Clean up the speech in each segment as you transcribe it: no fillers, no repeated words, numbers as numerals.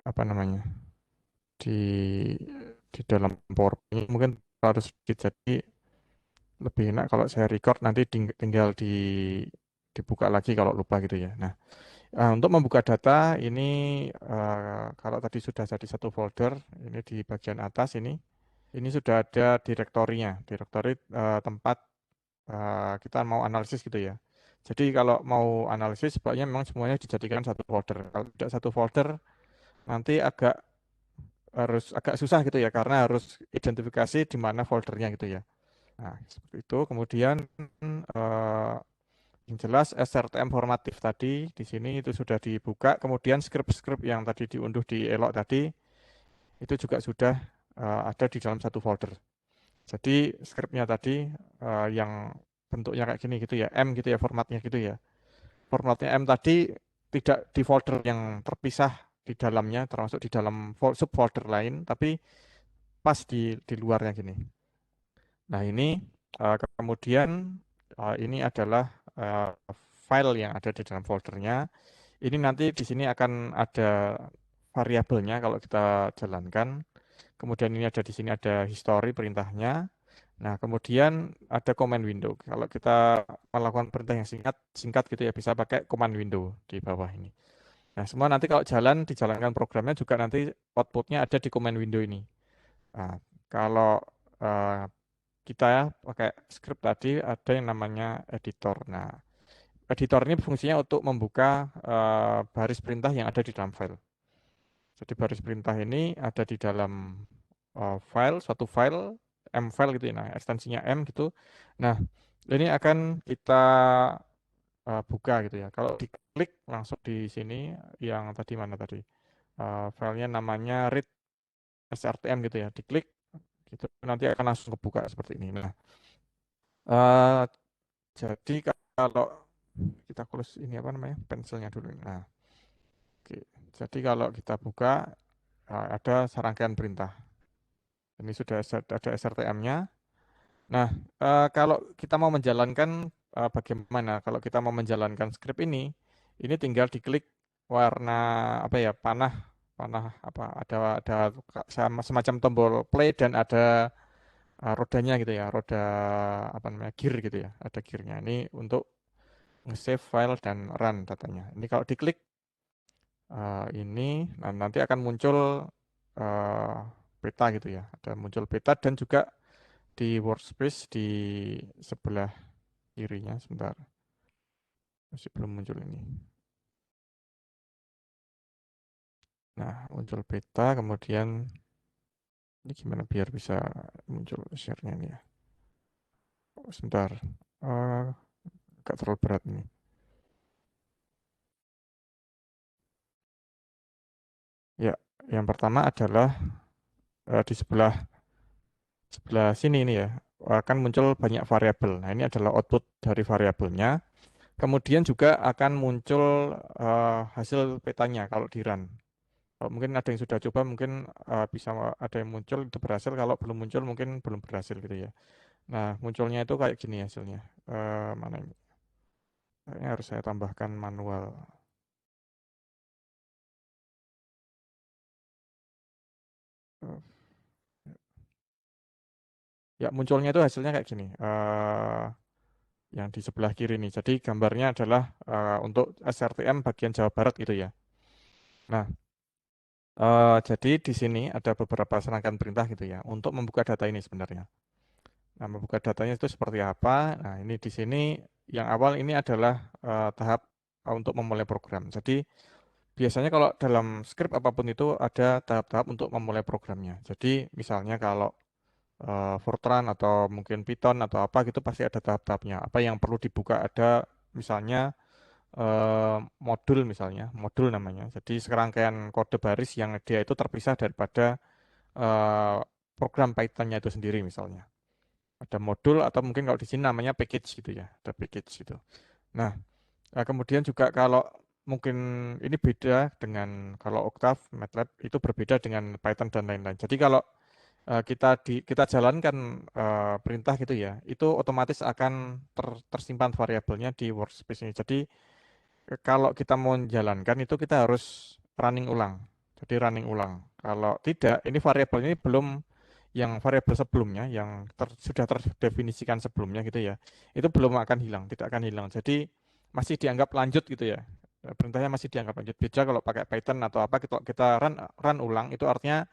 apa namanya di dalam PowerPoint mungkin harus jadi lebih enak kalau saya record nanti tinggal dibuka lagi kalau lupa gitu ya. Nah, untuk membuka data ini kalau tadi sudah jadi satu folder, ini di bagian atas ini sudah ada direktorinya, direktori tempat kita mau analisis gitu ya. Jadi kalau mau analisis sebaiknya memang semuanya dijadikan satu folder. Kalau tidak satu folder nanti agak susah gitu ya karena harus identifikasi di mana foldernya gitu ya. Nah, seperti itu. Kemudian eh, yang jelas SRTM formatif tadi di sini itu sudah dibuka. Kemudian skrip-skrip yang tadi diunduh di Elok tadi itu juga sudah ada di dalam satu folder. Jadi skripnya tadi yang bentuknya kayak gini gitu ya, M gitu ya formatnya gitu ya. Formatnya M tadi tidak di folder yang terpisah di dalamnya, termasuk di dalam subfolder lain, tapi pas di luarnya gini. Nah ini kemudian ini adalah eh, file yang ada di dalam foldernya. Ini nanti di sini akan ada variabelnya kalau kita jalankan. Kemudian ini ada di sini ada history perintahnya. Nah, kemudian ada command window. Kalau kita melakukan perintah yang singkat, singkat gitu ya, bisa pakai command window di bawah ini. Nah, semua nanti kalau dijalankan programnya juga nanti outputnya ada di command window ini. Nah, kalau eh, kita ya pakai script tadi ada yang namanya editor. Nah, editor ini fungsinya untuk membuka baris perintah yang ada di dalam file. Jadi baris perintah ini ada di dalam suatu file, M file gitu ya, nah ekstensinya M gitu. Nah, ini akan kita buka gitu ya. Kalau diklik langsung di sini, yang tadi mana tadi? Filenya namanya read SRTM gitu ya. Diklik gitu nanti akan langsung kebuka seperti ini. Nah, eh, jadi kalau kita close ini apa namanya pensilnya dulu. Nah, oke. Jadi kalau kita buka ada serangkaian perintah. Ini sudah ada SRTM-nya. Nah, kalau kita mau menjalankan bagaimana? Kalau kita mau menjalankan script ini tinggal diklik warna apa ya panah panah apa ada semacam tombol play dan ada rodanya gitu ya, roda apa namanya gear gitu ya, ada gearnya. Ini untuk nge-save file dan run datanya. Ini kalau diklik ini nah, nanti akan muncul eh, peta gitu ya, ada muncul peta dan juga di workspace di sebelah kirinya sebentar masih belum muncul ini. Nah, muncul peta kemudian ini gimana biar bisa muncul share-nya ini ya. Oh, sebentar. Eh, Agak terlalu berat ini. Ya, yang pertama adalah di sebelah sebelah sini ini ya akan muncul banyak variabel. Nah, ini adalah output dari variabelnya. Kemudian juga akan muncul hasil petanya kalau di run. Kalau mungkin ada yang sudah coba mungkin bisa ada yang muncul itu berhasil. Kalau belum muncul mungkin belum berhasil gitu ya. Nah, munculnya itu kayak gini hasilnya. Mana ini? Kayaknya harus saya tambahkan manual. Eh, Ya, munculnya itu hasilnya kayak gini. Yang di sebelah kiri nih. Jadi gambarnya adalah untuk SRTM bagian Jawa Barat gitu ya. Nah, jadi di sini ada beberapa serangkaian perintah gitu ya untuk membuka data ini sebenarnya. Nah, membuka datanya itu seperti apa? Nah, ini di sini yang awal ini adalah tahap untuk memulai program. Jadi biasanya kalau dalam script apapun itu ada tahap-tahap untuk memulai programnya. Jadi misalnya kalau Fortran atau mungkin Python atau apa gitu pasti ada tahap-tahapnya. Apa yang perlu dibuka ada misalnya modul misalnya, modul namanya. Jadi serangkaian kode baris yang dia itu terpisah daripada eh, program Python-nya itu sendiri misalnya. Ada modul atau mungkin kalau di sini namanya package gitu ya, ada package gitu. Nah, kemudian juga kalau mungkin ini beda dengan kalau Octave, MATLAB itu berbeda dengan Python dan lain-lain. Jadi kalau kita jalankan perintah gitu ya, itu otomatis akan tersimpan variabelnya di workspace ini. Jadi kalau kita mau menjalankan itu kita harus running ulang. Jadi running ulang. Kalau tidak, ini variabel ini belum yang variabel sebelumnya, yang sudah terdefinisikan sebelumnya gitu ya, itu belum akan hilang, tidak akan hilang. Jadi masih dianggap lanjut gitu ya. Perintahnya masih dianggap lanjut. Beda kalau pakai Python atau apa, kita run ulang, itu artinya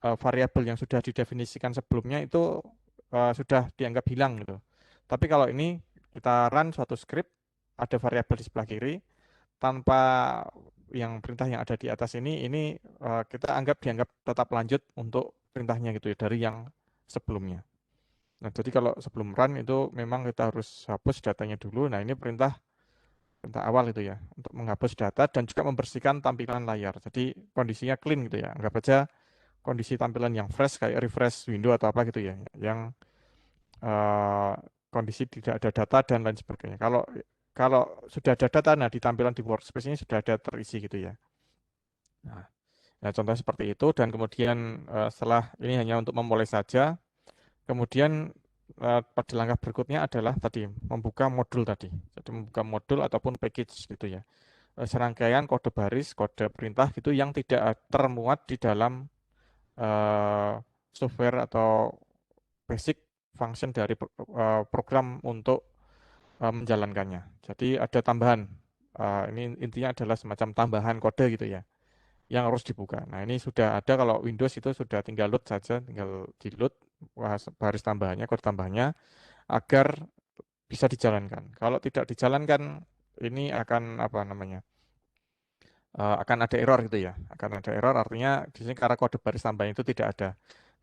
variabel yang sudah didefinisikan sebelumnya itu sudah dianggap hilang gitu. Tapi kalau ini kita run suatu script, ada variabel di sebelah kiri, tanpa yang perintah yang ada di atas ini kita dianggap tetap lanjut untuk perintahnya gitu ya dari yang sebelumnya. Nah, jadi kalau sebelum run itu memang kita harus hapus datanya dulu. Nah, ini perintah perintah awal itu ya untuk menghapus data dan juga membersihkan tampilan layar. Jadi kondisinya clean gitu ya. Anggap aja kondisi tampilan yang fresh kayak refresh window atau apa gitu ya, yang eh, kondisi tidak ada data dan lain sebagainya. Kalau kalau sudah ada data, nah di tampilan di workspace ini sudah ada terisi gitu ya. Nah, nah contoh seperti itu dan kemudian setelah ini hanya untuk memulai saja, kemudian pada langkah berikutnya adalah tadi membuka modul tadi. Jadi membuka modul ataupun package gitu ya. Serangkaian kode baris, kode perintah gitu yang tidak termuat di dalam eh, software atau basic function dari program untuk menjalankannya. Jadi ada tambahan. Ini intinya adalah semacam tambahan kode gitu ya, yang harus dibuka. Nah ini sudah ada kalau Windows itu sudah tinggal load saja, tinggal di load baris tambahannya, kode tambahannya agar bisa dijalankan. Kalau tidak dijalankan, ini akan apa namanya? Akan ada error gitu ya. Akan ada error artinya di sini karena kode baris tambahan itu tidak ada.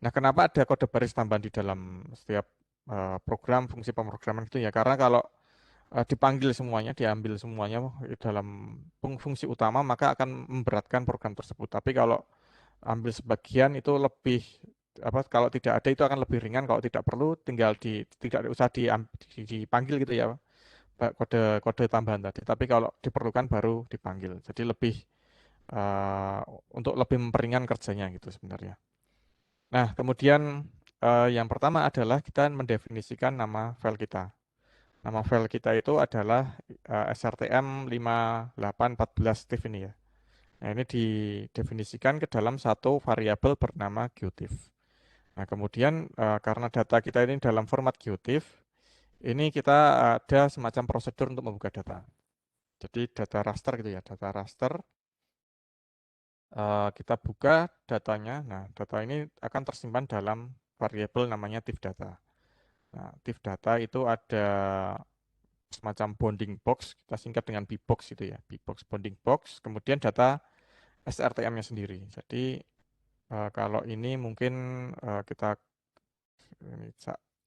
Nah, kenapa ada kode baris tambahan di dalam setiap program fungsi pemrograman itu ya? Karena kalau dipanggil semuanya, diambil semuanya dalam fungsi utama, maka akan memberatkan program tersebut. Tapi kalau ambil sebagian itu lebih apa? Kalau tidak ada itu akan lebih ringan. Kalau tidak perlu, tinggal tidak usah dipanggil gitu ya, kode kode tambahan tadi. Tapi kalau diperlukan baru dipanggil. Jadi lebih eh, untuk lebih memperingan kerjanya gitu sebenarnya. Nah, kemudian yang pertama adalah kita mendefinisikan nama file kita. Nama file kita itu adalah SRTM 5814 Steve ini ya. Nah, ini didefinisikan ke dalam satu variabel bernama geotiff. Nah, kemudian karena data kita ini dalam format geotiff, ini kita ada semacam prosedur untuk membuka data. Jadi data raster gitu ya, data raster kita buka datanya. Nah, data ini akan tersimpan dalam variabel namanya tiff data. Nah, tiff data itu ada semacam bounding box, kita singkat dengan bbox itu ya, bbox bounding box, kemudian data SRTM-nya sendiri. Jadi kalau ini mungkin kita ini,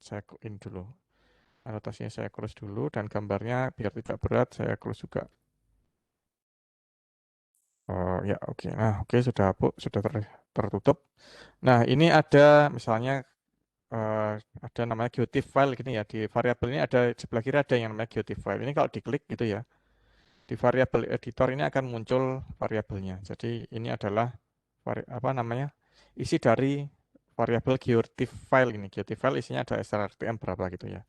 saya in dulu, anotasinya saya close dulu dan gambarnya biar tidak berat saya close juga. Oh ya oke, nah oke sudah sudah tertutup. Nah ini ada misalnya eh, ada namanya geotiff file gini ya, di variabel ini ada sebelah kiri ada yang namanya geotiff file. Ini kalau diklik gitu ya, di variabel editor ini akan muncul variabelnya. Jadi ini adalah apa namanya, isi dari variabel geotiff file ini. Geotiff file isinya ada strctm berapa gitu ya.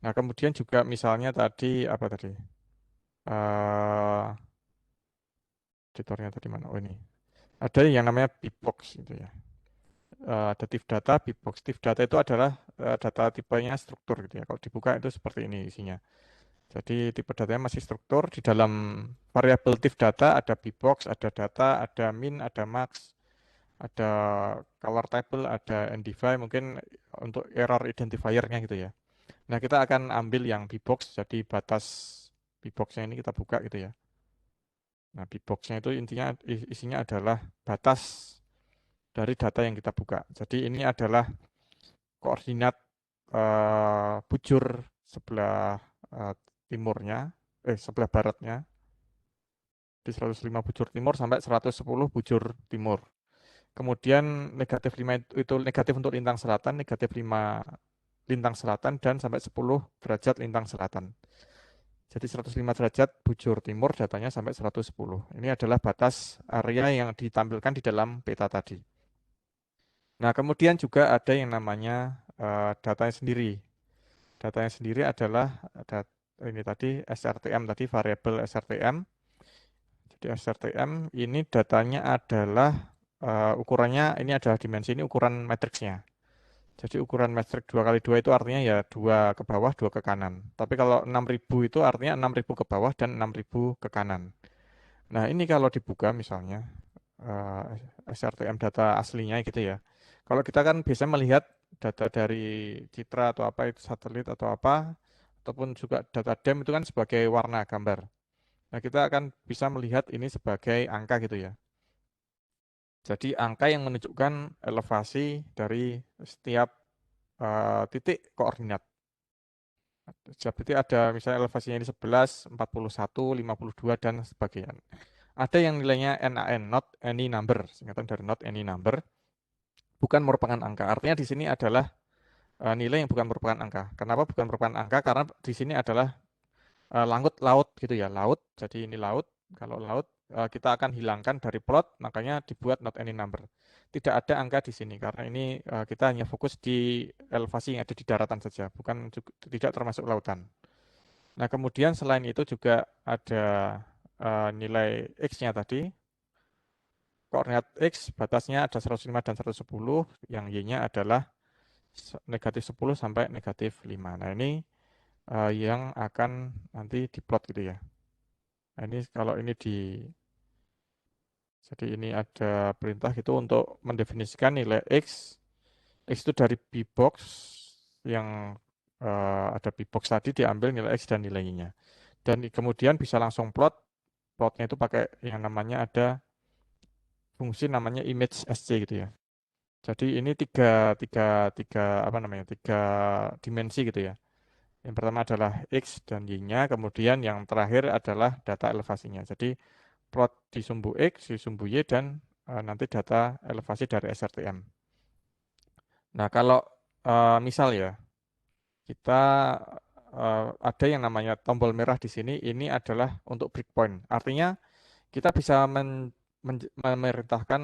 Nah kemudian juga misalnya tadi apa tadi? eh Editornya tadi mana? Oh ini. Ada yang namanya bbox gitu ya. Ada tiff data, bbox. Tiff data itu adalah data tipenya struktur gitu ya. Kalau dibuka itu seperti ini isinya. Jadi tipe datanya masih struktur. Di dalam variabel tiff data ada bbox, ada data, ada min, ada max, ada color table, ada endify, mungkin untuk error identifiernya gitu ya. Nah, kita akan ambil yang bbox, jadi batas bboxnya ini kita buka gitu ya. Nah, bboxnya itu intinya isinya adalah batas dari data yang kita buka. Jadi ini adalah koordinat bujur sebelah eh, timurnya, sebelah baratnya, di 105 bujur timur sampai 110 bujur timur. Kemudian negatif 5 itu negatif untuk lintang selatan, negatif 5 lintang selatan, dan sampai 10 derajat lintang selatan. Jadi 105 derajat bujur timur datanya sampai 110. Ini adalah batas area yang ditampilkan di dalam peta tadi. Nah, kemudian juga ada yang namanya datanya sendiri. Datanya sendiri adalah ini tadi SRTM tadi, variabel SRTM. Di SRTM ini datanya adalah ukurannya ini adalah dimensi ini ukuran matriksnya. Jadi ukuran metrik 2 kali 2 itu artinya ya 2 ke bawah, 2 ke kanan. Tapi kalau 6.000 itu artinya 6.000 ke bawah dan 6.000 ke kanan. Nah, ini kalau dibuka misalnya SRTM data aslinya gitu ya. Kalau kita kan biasanya melihat data dari citra atau apa itu satelit atau apa, ataupun juga data DEM itu kan sebagai warna gambar. Nah, kita akan bisa melihat ini sebagai angka gitu ya. Jadi angka yang menunjukkan elevasi dari setiap titik koordinat. Jadi ada misalnya elevasinya ini 11, 41, 52, dan sebagainya. Ada yang nilainya NaN, not any number, singkatan dari not any number, bukan merupakan angka. Artinya di sini adalah nilai yang bukan merupakan angka. Kenapa bukan merupakan angka? Karena di sini adalah laut gitu ya, laut. Jadi ini laut. Kalau laut kita akan hilangkan dari plot, makanya dibuat not any number. Tidak ada angka di sini karena ini kita hanya fokus di elevasi yang ada di daratan saja, bukan tidak termasuk lautan. Nah, kemudian selain itu juga ada nilai X-nya tadi. Koordinat X batasnya ada 105 dan 110, yang Y-nya adalah negatif 10 sampai negatif 5. Nah, ini yang akan nanti diplot gitu ya. Nah, ini kalau ini jadi ini ada perintah gitu untuk mendefinisikan nilai X. X itu dari B-box yang ada B-box tadi diambil nilai X dan nilai Y-nya. Dan kemudian bisa langsung plot. Plotnya itu pakai yang namanya ada fungsi namanya image SC gitu ya. Jadi ini tiga apa namanya tiga dimensi gitu ya. Yang pertama adalah X dan Y-nya, kemudian yang terakhir adalah data elevasinya. Jadi plot di sumbu X, di sumbu Y, dan nanti data elevasi dari SRTM. Nah, kalau misal ya, kita ada yang namanya tombol merah di sini, ini adalah untuk breakpoint. Artinya kita bisa memerintahkan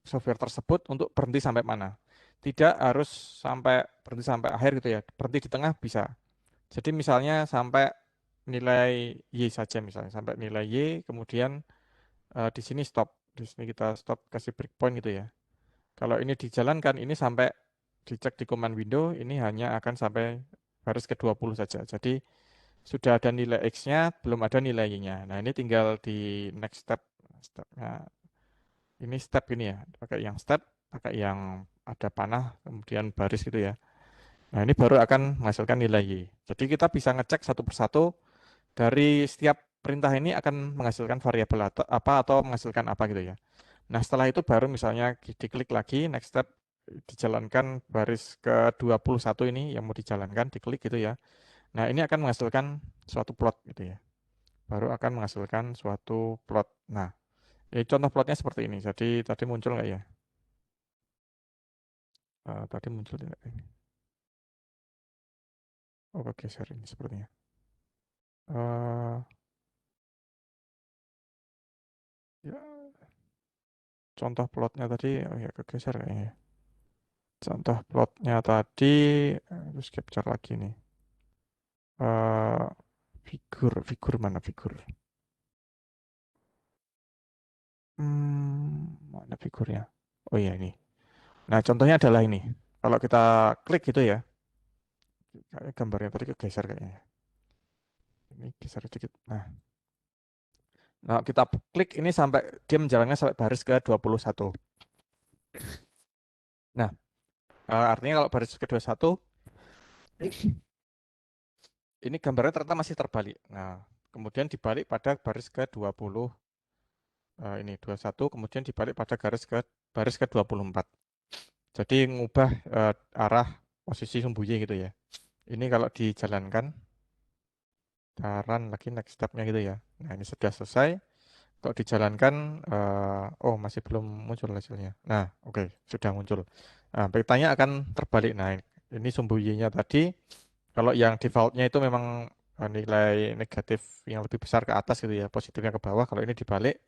software tersebut untuk berhenti sampai mana. Tidak harus sampai berhenti sampai akhir gitu ya. Berhenti di tengah bisa. Jadi misalnya sampai nilai Y saja misalnya, sampai nilai Y, kemudian di sini stop. Di sini kita stop kasih breakpoint gitu ya. Kalau ini dijalankan, ini sampai dicek di command window, ini hanya akan sampai baris ke-20 saja. Jadi sudah ada nilai X-nya, belum ada nilai Y-nya. Nah, ini tinggal di next step. Stepnya ini step ini ya, pakai yang step, pakai yang ada panah, kemudian baris gitu ya. Nah, ini baru akan menghasilkan nilai Y. Jadi kita bisa ngecek satu persatu dari setiap perintah ini akan menghasilkan variabel apa atau menghasilkan apa gitu ya. Nah, setelah itu baru misalnya diklik lagi, next step, dijalankan baris ke-21 ini yang mau dijalankan, diklik gitu ya. Nah, ini akan menghasilkan suatu plot gitu ya. Baru akan menghasilkan suatu plot. Nah, contoh plotnya seperti ini. Jadi tadi muncul nggak ya? Tadi muncul tidak ini? Oh, kegeser ini sepertinya. Eh, ya, contoh plotnya tadi, oh ya kegeser kayaknya. Contoh plotnya tadi, terus capture lagi nih. Eh, figur mana figur? Mana figurnya? Oh iya ini. Nah, contohnya adalah ini. Kalau kita klik gitu ya, kayak gambarnya tadi kegeser kayaknya. Ini geser sedikit. Nah, kita klik ini sampai dia menjalankan sampai baris ke-21. Nah, artinya kalau baris ke-21 ini gambarnya ternyata masih terbalik. Nah, kemudian dibalik pada baris ke-20 ini 21, kemudian dibalik pada baris ke-24. Jadi ngubah arah posisi sumbu Y gitu ya. Ini kalau dijalankan, run lagi next step-nya gitu ya. Nah, ini sudah selesai. Kalau dijalankan, oh masih belum muncul hasilnya. Nah, oke, sudah muncul. Nah, petanya akan terbalik. Nah, ini sumbu Y-nya tadi. Kalau yang default-nya itu memang nilai negatif yang lebih besar ke atas gitu ya, positifnya ke bawah. Kalau ini dibalik,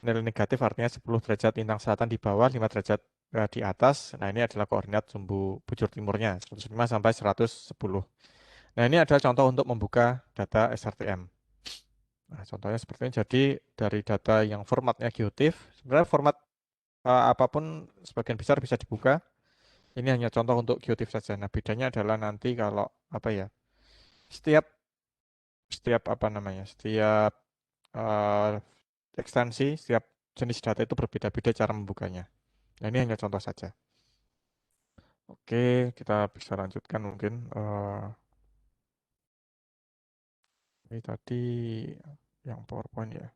nilai negatif artinya 10 derajat lintang selatan di bawah, 5 derajat di atas. Nah, ini adalah koordinat sumbu bujur timurnya, 105 sampai 110. Nah, ini adalah contoh untuk membuka data SRTM. Nah, contohnya seperti ini. Jadi dari data yang formatnya GeoTIFF, sebenarnya format apapun sebagian besar bisa dibuka. Ini hanya contoh untuk GeoTIFF saja. Nah, bedanya adalah nanti kalau apa ya? Setiap setiap apa namanya? Setiap eh, ekstensi, setiap jenis data itu berbeda-beda cara membukanya. Nah, ini hanya contoh saja. Oke, kita bisa lanjutkan mungkin. Ini tadi yang PowerPoint ya.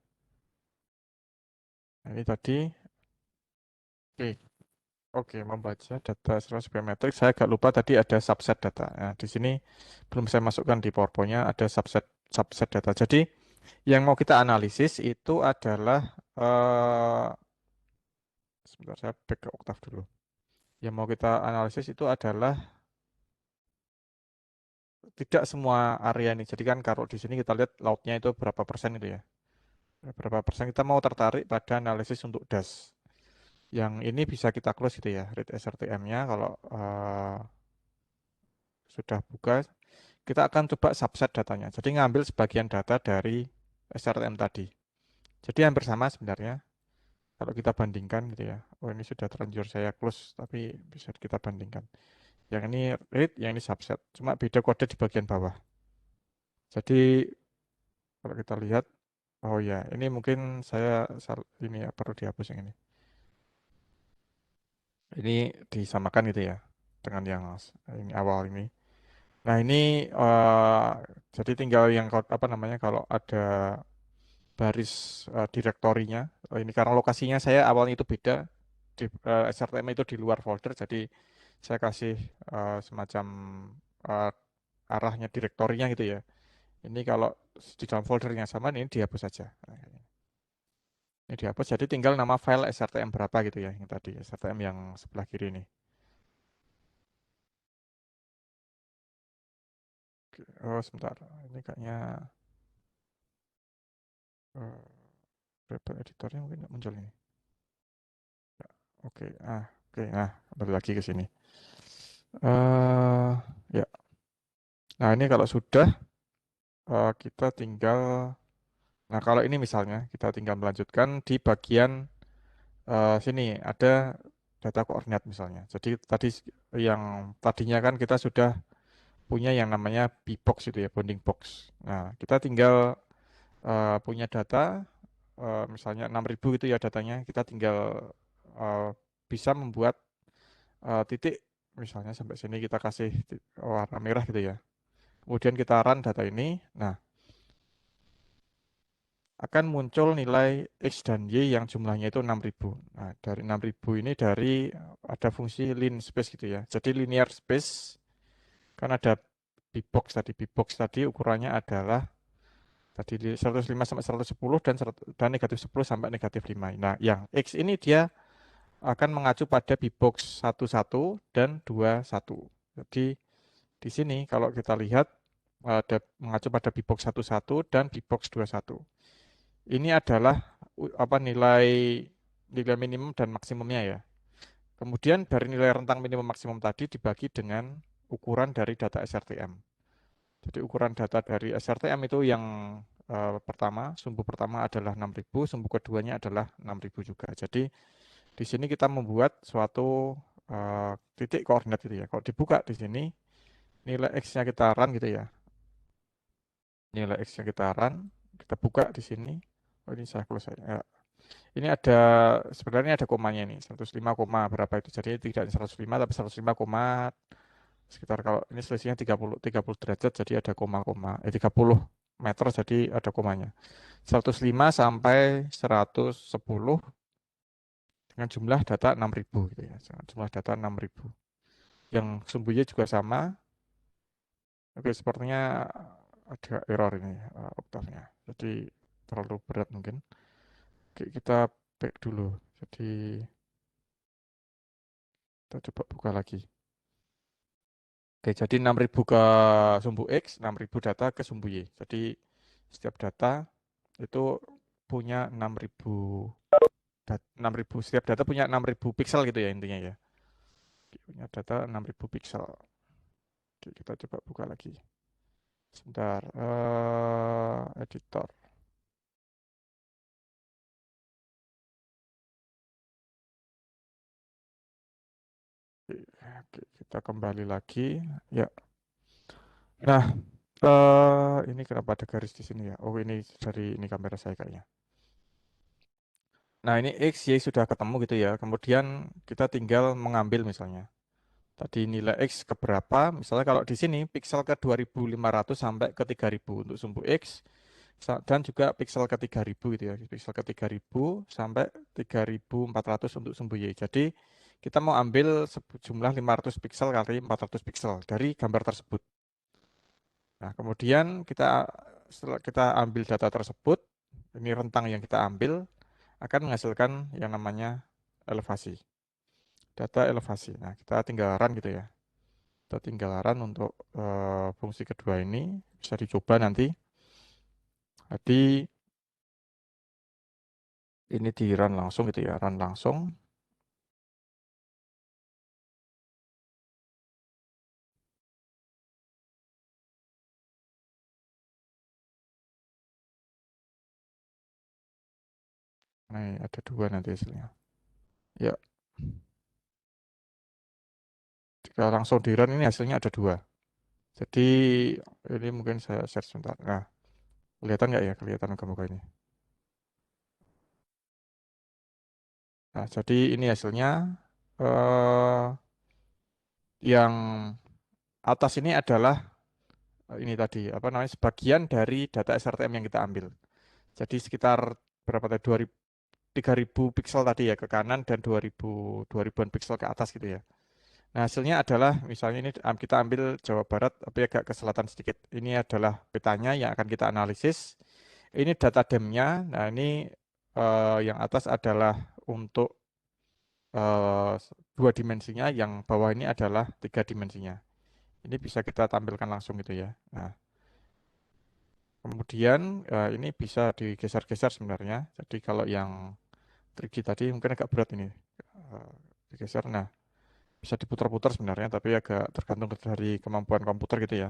Nah, ini tadi. Oke, oke, membaca data secara biometrik. Saya agak lupa tadi ada subset data. Nah, di sini belum saya masukkan di PowerPoint-nya ada subset subset data. Jadi yang mau kita analisis itu adalah sebentar saya back ke Octave dulu. Yang mau kita analisis itu adalah tidak semua area ini. Jadi kan kalau di sini kita lihat lautnya itu berapa persen itu ya. Berapa persen kita mau tertarik pada analisis untuk DAS. Yang ini bisa kita close gitu ya, read SRTM-nya kalau sudah buka, kita akan coba subset datanya. Jadi ngambil sebagian data dari SRTM tadi. Jadi hampir sama sebenarnya kalau kita bandingkan gitu ya. Oh ini sudah terlanjur saya close, tapi bisa kita bandingkan. Yang ini read, yang ini subset. Cuma beda kode di bagian bawah. Jadi kalau kita lihat, oh ya ini mungkin ini ya perlu dihapus yang ini. Ini disamakan gitu ya dengan yang ini awal ini. Nah ini jadi tinggal yang apa namanya kalau ada baris direktorinya. Ini karena lokasinya saya awalnya itu beda di SRTM itu di luar folder, jadi saya kasih semacam eh, arahnya direktorinya gitu ya. Ini kalau di dalam foldernya sama ini dihapus saja. Nah, ini dihapus jadi tinggal nama file SRTM berapa gitu ya yang tadi SRTM yang sebelah kiri ini. Oh sebentar, ini kayaknya eh, paper editornya mungkin nggak muncul ini. Oke, oke, nah, balik lagi ke sini. Ya, nah ini kalau sudah kita tinggal, nah kalau ini misalnya kita tinggal melanjutkan di bagian sini ada data koordinat misalnya. Jadi tadi yang tadinya kan kita sudah punya yang namanya B-box itu ya, bounding box. Nah, kita tinggal punya data, misalnya 6.000 itu ya datanya, kita tinggal eh, bisa membuat titik misalnya sampai sini kita kasih warna merah gitu ya. Kemudian kita run data ini, nah akan muncul nilai X dan Y yang jumlahnya itu 6.000. Nah, dari 6.000 ini dari ada fungsi lin space gitu ya. Jadi linear space kan ada bbox tadi. Bbox tadi ukurannya adalah tadi 105 sampai 110 dan negatif 10 sampai negatif 5. Nah, yang X ini dia akan mengacu pada bbox 11 dan 21. Jadi di sini kalau kita lihat ada mengacu pada bbox 11 dan bbox 21. Ini adalah apa nilai minimum dan maksimumnya ya. Kemudian dari nilai rentang minimum maksimum tadi dibagi dengan ukuran dari data SRTM. Jadi ukuran data dari SRTM itu yang pertama, sumbu pertama adalah 6.000, sumbu keduanya adalah 6.000 juga. Jadi di sini kita membuat suatu titik koordinat gitu ya. Kalau dibuka di sini nilai X-nya kita run gitu ya. Nilai X-nya kita run, kita buka di sini. Oh ini saya close saya. Ini ada sebenarnya ada komanya nih 105, berapa itu. Jadi tidak 105 tapi 105, sekitar kalau ini selisihnya 30 derajat jadi ada koma-koma 30 meter jadi ada komanya. 105 sampai 110 dengan jumlah data 6.000 gitu ya. Jumlah data 6.000. Yang sumbunya juga sama. Oke, sepertinya ada error ini oktavnya. Jadi terlalu berat mungkin. Oke, kita back dulu. Jadi kita coba buka lagi. Oke, jadi 6.000 ke sumbu X, 6.000 data ke sumbu Y. Jadi setiap data itu punya 6.000 6.000 setiap data punya 6.000 pixel gitu ya intinya ya. Punya data 6.000 pixel. Oke, kita coba buka lagi. Sebentar, editor. Oke, kita kembali lagi. Ya. Nah, ini kenapa ada garis di sini ya? Oh, ini dari ini kamera saya kayaknya. Nah, ini X, Y sudah ketemu gitu ya. Kemudian kita tinggal mengambil misalnya. Tadi nilai X ke berapa? Misalnya kalau di sini pixel ke 2500 sampai ke 3000 untuk sumbu X. Dan juga pixel ke 3000 gitu ya. Pixel ke 3000 sampai 3400 untuk sumbu Y. Jadi kita mau ambil jumlah 500 pixel kali 400 pixel dari gambar tersebut. Nah, kemudian setelah kita ambil data tersebut, ini rentang yang kita ambil akan menghasilkan yang namanya elevasi. Data elevasi. Nah, kita tinggal run gitu ya. Kita tinggal run untuk fungsi kedua ini bisa dicoba nanti. Jadi ini di run langsung gitu ya, run langsung. Nah, ada dua nanti hasilnya. Ya, jika langsung di run ini hasilnya ada dua. Jadi ini mungkin saya share sebentar. Nah, kelihatan nggak ya? Kelihatan muka-muka ini. Nah, jadi ini hasilnya. eh yang atas ini adalah ini tadi apa namanya sebagian dari data SRTM yang kita ambil. Jadi sekitar berapa tadi 2000 3000 pixel tadi ya ke kanan dan 2000-an pixel ke atas gitu ya. Nah, hasilnya adalah misalnya ini kita ambil Jawa Barat tapi agak ke selatan sedikit. Ini adalah petanya yang akan kita analisis. Ini data DEM-nya. Nah, ini yang atas adalah untuk eh, dua dimensinya, yang bawah ini adalah tiga dimensinya. Ini bisa kita tampilkan langsung gitu ya. Nah, kemudian ini bisa digeser-geser sebenarnya. Jadi kalau yang 3D tadi mungkin agak berat ini. Digeser. Nah, bisa diputar-putar sebenarnya, tapi agak tergantung dari kemampuan komputer gitu ya.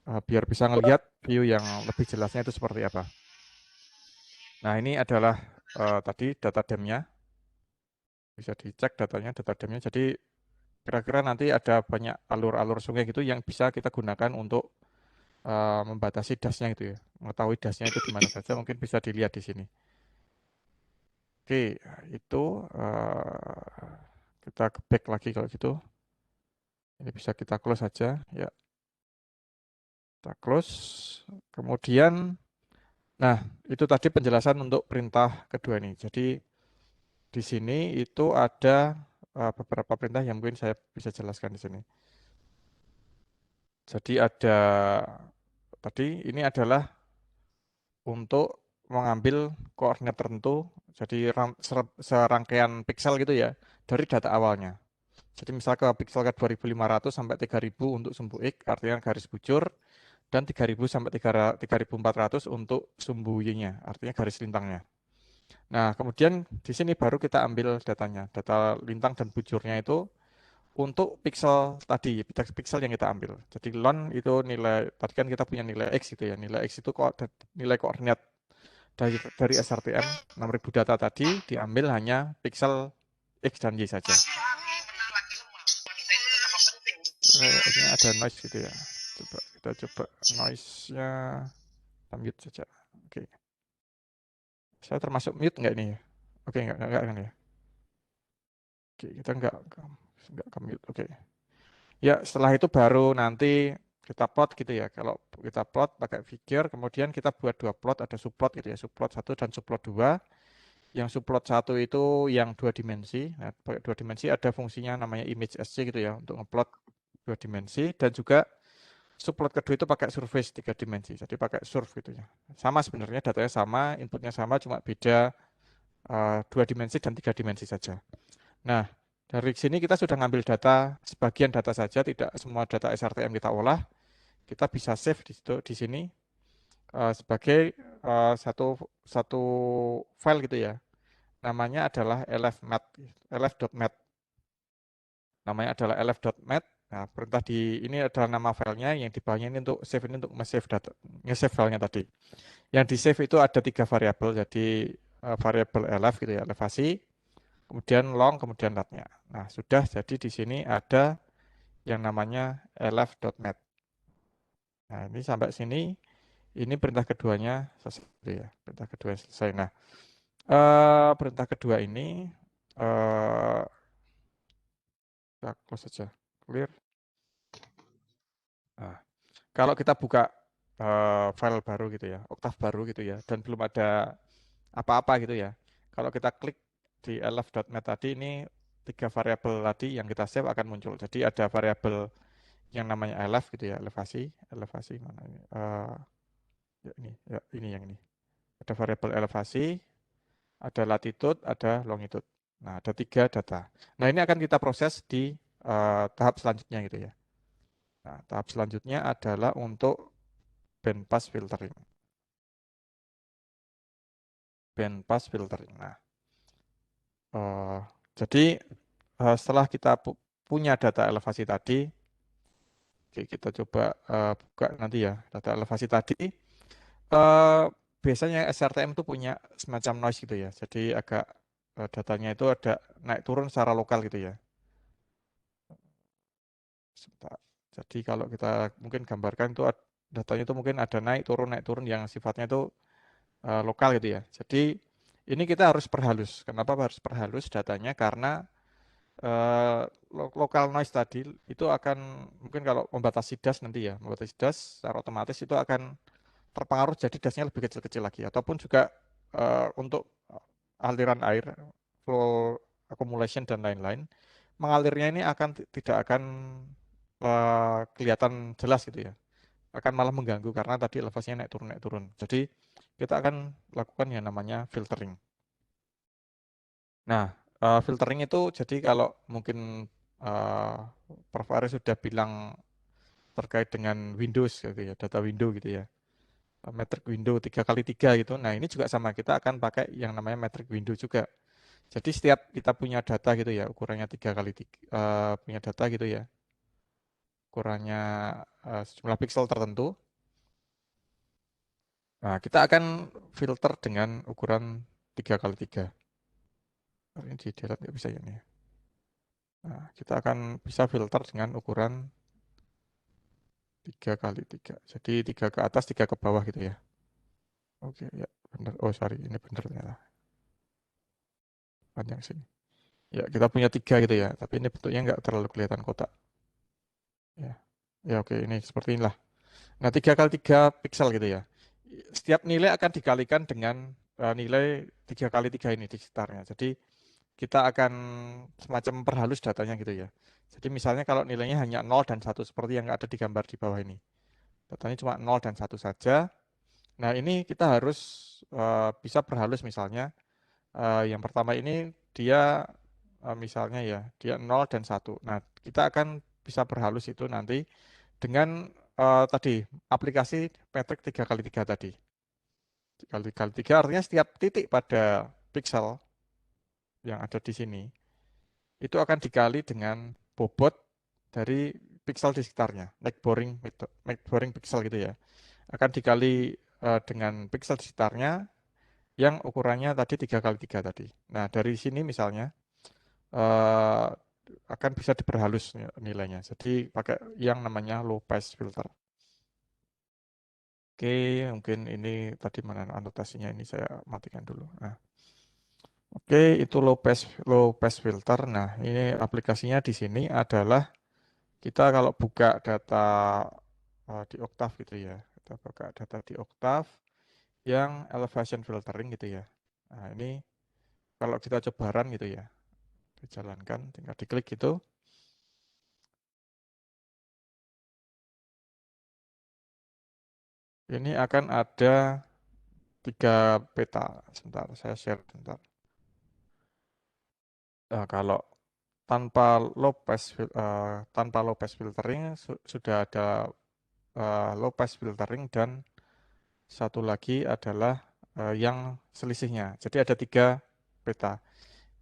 Biar bisa ngelihat view yang lebih jelasnya itu seperti apa. Nah, ini adalah tadi data DEM-nya. Bisa dicek datanya, data DEM-nya. Jadi kira-kira nanti ada banyak alur-alur sungai gitu yang bisa kita gunakan untuk membatasi dasnya gitu ya. Mengetahui dasnya itu di mana saja mungkin bisa dilihat di sini. Oke, itu kita ke back lagi kalau gitu. Ini bisa kita close saja ya. Kita close. Kemudian, nah itu tadi penjelasan untuk perintah kedua ini. Jadi di sini itu ada beberapa perintah yang mungkin saya bisa jelaskan di sini. Jadi ada tadi ini adalah untuk mengambil koordinat tertentu, jadi serangkaian pixel gitu ya dari data awalnya. Jadi misal ke pixel ke 2500 sampai 3000 untuk sumbu X, artinya garis bujur, dan 3000 sampai 3400 untuk sumbu Y-nya, artinya garis lintangnya. Nah, kemudian di sini baru kita ambil datanya, data lintang dan bujurnya itu untuk pixel tadi, pixel yang kita ambil. Jadi lon itu nilai, tadi kan kita punya nilai X gitu ya, nilai X itu nilai koordinat dari SRTM 6000 data tadi diambil hanya pixel X dan Y saja. Kayaknya ada noise gitu ya. Coba kita coba noise-nya kita mute saja. Oke. Saya termasuk mute nggak ini ya? Oke, nggak kan ya? Oke, kita nggak ke mute. Oke. Ya, setelah itu baru nanti kita plot gitu ya. Kalau kita plot pakai figure, kemudian kita buat dua plot, ada subplot gitu ya. Subplot 1 dan subplot 2. Yang subplot 1 itu yang dua dimensi. Nah, pakai dua dimensi ada fungsinya namanya image SC gitu ya untuk ngeplot dua dimensi, dan juga subplot kedua itu pakai surface tiga dimensi. Jadi pakai surf gitu ya. Sama sebenarnya, datanya sama, inputnya sama, cuma beda dua dimensi dan tiga dimensi saja. Nah, dari sini kita sudah ngambil data, sebagian data saja, tidak semua data SRTM kita olah. Kita bisa save di situ, di sini sebagai satu satu file gitu ya. Namanya adalah lf.mat. Namanya adalah lf.mat. Nah, perintah di ini adalah nama filenya, yang di bawahnya ini untuk save, ini untuk nge-save data, nge-save filenya tadi. Yang di save itu ada tiga variabel, jadi variabel elef gitu ya, elevasi, kemudian long, kemudian latnya. Nah, sudah jadi di sini ada yang namanya elef.mat. Nah, ini sampai sini, ini perintah keduanya selesai gitu ya. Perintah kedua selesai. Nah, perintah kedua ini eh kita close saja. Clear. Nah, kalau kita buka file baru gitu ya, Octave baru gitu ya, dan belum ada apa-apa gitu ya. Kalau kita klik di elef.mat tadi, ini tiga variabel tadi yang kita save akan muncul. Jadi ada variabel yang namanya elef gitu ya, elevasi, elevasi mana ini? Ya ini yang ini. Ada variabel elevasi, ada latitude, ada longitude. Nah, ada tiga data. Nah, ini akan kita proses di tahap selanjutnya gitu ya. Nah, tahap selanjutnya adalah untuk bandpass filtering. Bandpass filtering. Nah, eh, jadi setelah kita punya data elevasi tadi, oke, kita coba buka nanti ya data elevasi tadi. eh, Biasanya SRTM itu punya semacam noise gitu ya. Jadi agak datanya itu ada naik turun secara lokal gitu ya. Sebentar. Jadi kalau kita mungkin gambarkan itu datanya itu mungkin ada naik turun yang sifatnya itu lokal gitu ya. Jadi ini kita harus perhalus. Kenapa harus perhalus datanya? Karena eh, local noise tadi itu akan mungkin kalau membatasi das nanti ya, membatasi das secara otomatis itu akan terpengaruh jadi dasnya lebih kecil-kecil lagi. Ataupun juga untuk aliran air, flow accumulation dan lain-lain, mengalirnya ini akan tidak akan kelihatan jelas gitu ya. Akan malah mengganggu karena tadi elevasinya naik turun naik turun. Jadi kita akan lakukan yang namanya filtering. Nah, filtering itu jadi kalau mungkin uh, Prof. Aris sudah bilang terkait dengan Windows gitu ya, data window gitu ya, metric window 3x3 gitu. Nah, ini juga sama, kita akan pakai yang namanya metric window juga. Jadi setiap kita punya data gitu ya, ukurannya 3x3, punya data gitu ya, ukurannya sejumlah pixel tertentu. Nah, kita akan filter dengan ukuran 3x3. Ini di delete nggak bisa ya nih. Nah, kita akan bisa filter dengan ukuran 3x3. Jadi 3 ke atas, 3 ke bawah gitu ya. Oke, ya benar. Oh, sorry, ini benar ternyata. Panjang sini. Ya, kita punya 3 gitu ya. Tapi ini bentuknya nggak terlalu kelihatan kotak. Ya, ya oke, ini seperti inilah. Nah, 3x3 pixel gitu ya. Setiap nilai akan dikalikan dengan nilai 3x3 ini di sekitarnya. Jadi kita akan semacam perhalus datanya gitu ya. Jadi misalnya kalau nilainya hanya 0 dan 1 seperti yang ada di gambar di bawah ini. Datanya cuma 0 dan 1 saja. Nah, ini kita harus bisa perhalus misalnya. Yang pertama ini dia misalnya ya, dia 0 dan 1. Nah, kita akan bisa perhalus itu nanti dengan tadi aplikasi metrik 3x3 tadi. 3x3 artinya setiap titik pada pixel yang ada di sini itu akan dikali dengan bobot dari pixel di sekitarnya, make boring pixel gitu ya. Akan dikali dengan pixel di sekitarnya yang ukurannya tadi 3x3 tadi. Nah, dari sini misalnya eh, akan bisa diperhalus nilainya. Jadi pakai yang namanya low pass filter. Oke, mungkin ini tadi mana anotasinya ini saya matikan dulu. Nah, oke, itu low pass filter. Nah, ini aplikasinya di sini adalah kita kalau buka data di Octave gitu ya. Kita buka data di Octave yang elevation filtering gitu ya. Nah, ini kalau kita coba run gitu ya, dijalankan, tinggal diklik gitu. Ini akan ada tiga peta. Sebentar, saya share sebentar. Nah, kalau tanpa low pass filtering sudah ada low pass filtering dan satu lagi adalah yang selisihnya. Jadi ada tiga peta.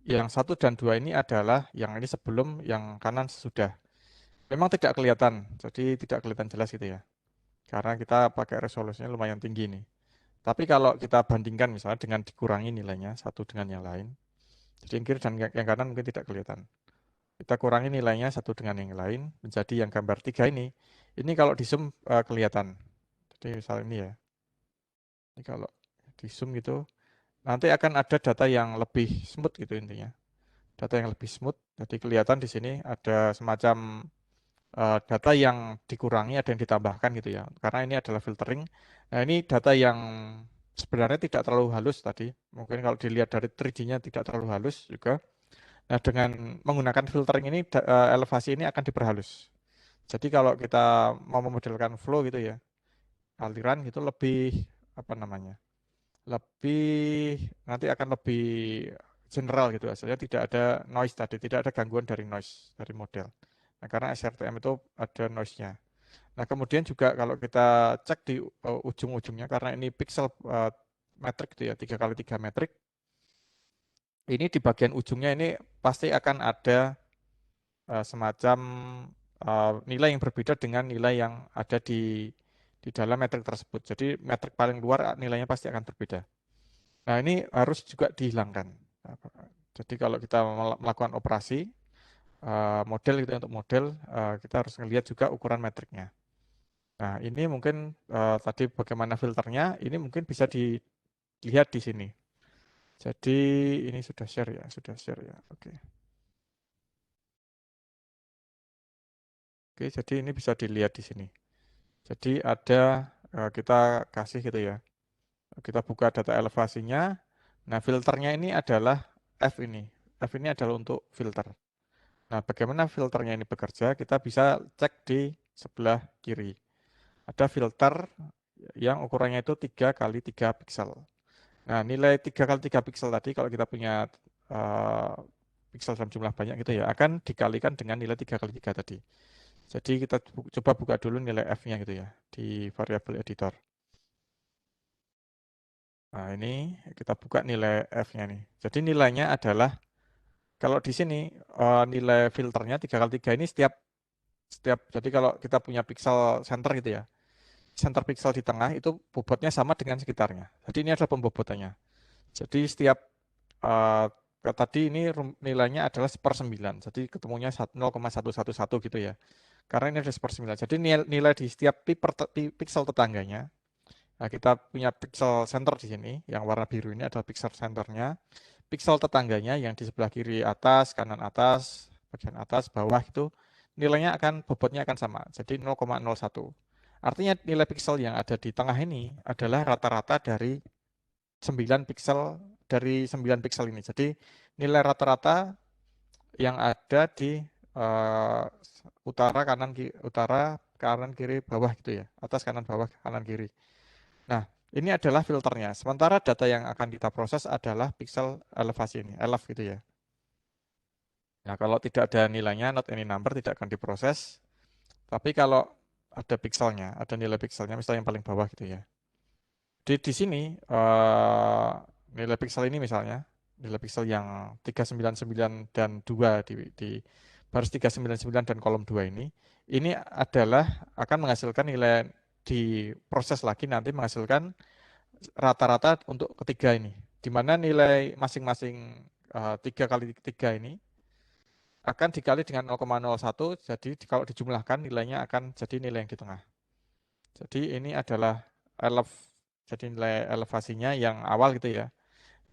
Yang satu dan dua ini adalah yang ini sebelum, yang kanan sesudah. Memang tidak kelihatan, jadi tidak kelihatan jelas gitu ya. Karena kita pakai resolusinya lumayan tinggi nih. Tapi kalau kita bandingkan misalnya dengan dikurangi nilainya satu dengan yang lain, Jadi yang kiri dan yang kanan mungkin tidak kelihatan. Kita kurangi nilainya satu dengan yang lain menjadi yang gambar 3 ini. Ini kalau di zoom kelihatan. Jadi misal ini ya. Ini kalau di zoom gitu, nanti akan ada data yang lebih smooth gitu intinya. Data yang lebih smooth. Jadi kelihatan di sini ada semacam data yang dikurangi, ada yang ditambahkan gitu ya. Karena ini adalah filtering. Nah, ini data yang sebenarnya tidak terlalu halus tadi. Mungkin kalau dilihat dari 3D-nya tidak terlalu halus juga. Nah, dengan menggunakan filtering ini, elevasi ini akan diperhalus. Jadi kalau kita mau memodelkan flow gitu ya, aliran gitu lebih, apa namanya, lebih, nanti akan lebih general gitu hasilnya, tidak ada noise tadi, tidak ada gangguan dari noise dari model. Nah, karena SRTM itu ada noise-nya. Nah, kemudian juga kalau kita cek di ujung-ujungnya, karena ini pixel metrik gitu ya, 3x3 metrik, ini di bagian ujungnya ini pasti akan ada semacam nilai yang berbeda dengan nilai yang ada di dalam metrik tersebut. Jadi metrik paling luar nilainya pasti akan berbeda. Nah, ini harus juga dihilangkan. Jadi kalau kita melakukan operasi model gitu ya, untuk model, kita harus melihat juga ukuran metriknya. Nah, ini mungkin tadi bagaimana filternya, ini mungkin bisa dilihat di sini. Jadi ini sudah share ya, sudah share ya. Oke. Oke, jadi ini bisa dilihat di sini. Jadi ada kita kasih gitu ya. Kita buka data elevasinya. Nah, filternya ini adalah F ini. F ini adalah untuk filter. Nah, bagaimana filternya ini bekerja? Kita bisa cek di sebelah kiri. Ada filter yang ukurannya itu 3x3 pixel. Nah, nilai 3x3 pixel tadi kalau kita punya uh, pixel dalam jumlah banyak gitu ya, akan dikalikan dengan nilai 3x3 tadi. Jadi kita coba buka dulu nilai F-nya gitu ya di variable editor. Nah, ini kita buka nilai F-nya nih. Jadi nilainya adalah kalau di sini nilai filternya 3x3 ini setiap jadi kalau kita punya pixel center gitu ya. Center pixel di tengah itu bobotnya sama dengan sekitarnya. Jadi ini adalah pembobotannya. Jadi setiap uh, tadi ini nilainya adalah 1/9. Jadi ketemunya 0,111 gitu ya. Karena ini ada 1/9. Jadi nilai di setiap pixel tetangganya. Nah, kita punya pixel center di sini. Yang warna biru ini adalah pixel centernya. Pixel tetangganya yang di sebelah kiri atas, kanan atas, bagian atas, bawah itu nilainya akan bobotnya akan sama. Jadi 0,01. Artinya nilai pixel yang ada di tengah ini adalah rata-rata dari 9 pixel dari 9 pixel ini. Jadi nilai rata-rata yang ada di uh, utara kanan kiri bawah gitu ya. Atas kanan bawah kanan kiri. Nah, ini adalah filternya. Sementara data yang akan kita proses adalah pixel elevasi ini, elef gitu ya. Nah, kalau tidak ada nilainya, not any number tidak akan diproses. Tapi kalau ada pixelnya, ada nilai pixelnya, misalnya yang paling bawah gitu ya. Di sini nilai pixel ini misalnya nilai pixel yang 399 dan 2 di baris 399 dan kolom 2 ini adalah akan menghasilkan nilai diproses lagi nanti menghasilkan rata-rata untuk ketiga ini di mana nilai masing-masing 3x3 ini akan dikali dengan 0,01 jadi kalau dijumlahkan nilainya akan jadi nilai yang di tengah. Jadi ini adalah elef, jadi nilai elevasinya yang awal gitu ya.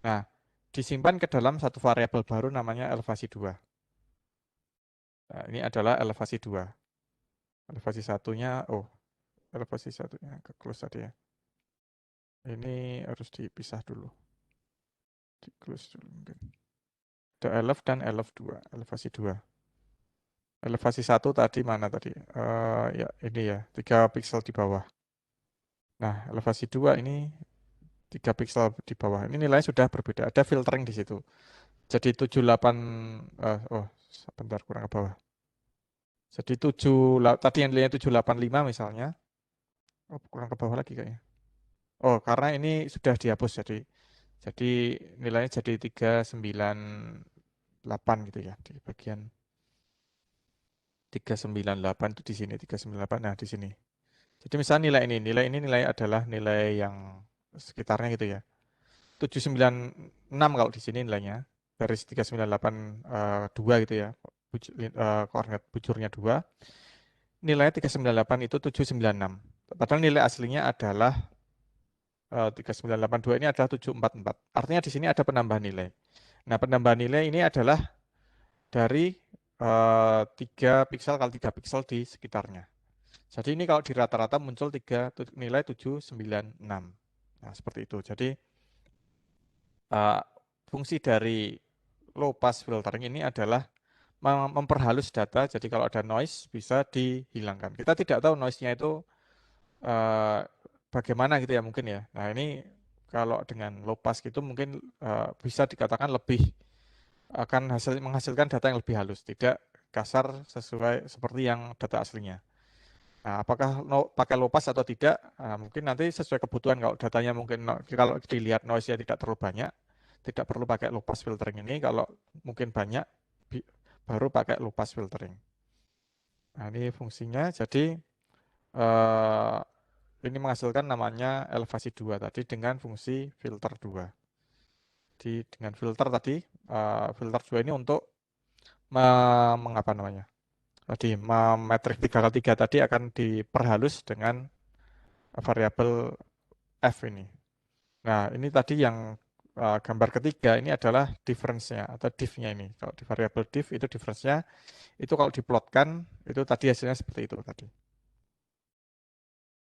Nah, disimpan ke dalam satu variabel baru namanya elevasi 2. Nah, ini adalah elevasi 2. Elevasi satunya, elevasi satunya ke close tadi ya. Ini harus dipisah dulu. Di close dulu mungkin. Ada elef dan elef 2, elevasi 2. Elevasi satu tadi mana tadi? Ya, ini ya, 3 pixel di bawah. Nah, elevasi 2 ini 3 pixel di bawah. Ini nilainya sudah berbeda. Ada filtering di situ. Jadi 78 sebentar kurang ke bawah. Jadi 7 tadi yang nilainya 785 misalnya. Oh, kurang ke bawah lagi kayaknya. Oh, karena ini sudah dihapus jadi nilainya jadi 398 gitu ya di bagian 398 itu di sini 398. Nah, di sini. Jadi misalnya nilai ini nilai adalah nilai yang sekitarnya gitu ya. 796 kalau di sini nilainya. garis 3982 gitu ya, koordinat bujurnya 2, nilainya 398 itu 796. Padahal nilai aslinya adalah 3982 ini adalah 744. Artinya di sini ada penambahan nilai. Nah, penambahan nilai ini adalah dari 3 piksel kali 3 piksel di sekitarnya. Jadi ini kalau di rata-rata muncul nilai 796. Nah, seperti itu. Jadi fungsi dari low pass filtering ini adalah memperhalus data. Jadi kalau ada noise bisa dihilangkan. Kita tidak tahu noise-nya itu bagaimana gitu ya mungkin ya. Nah, ini kalau dengan low pass gitu mungkin bisa dikatakan lebih akan menghasilkan data yang lebih halus, tidak kasar sesuai seperti yang data aslinya. Nah, apakah pakai low pass atau tidak? Mungkin nanti sesuai kebutuhan. Kalau datanya mungkin kalau dilihat noise-nya tidak terlalu banyak, tidak perlu pakai low pass filtering ini. Kalau mungkin banyak, baru pakai low pass filtering. Nah, ini fungsinya. Jadi ini menghasilkan namanya elevasi 2 tadi dengan fungsi filter 2. Jadi dengan filter tadi, filter 2 ini untuk mengapa namanya? Tadi metrik 3x3 tadi akan diperhalus dengan variabel F ini. Nah, ini tadi yang gambar ketiga ini adalah difference-nya atau diff-nya ini. Kalau di variabel diff itu difference-nya, itu kalau diplotkan, itu tadi hasilnya seperti itu tadi.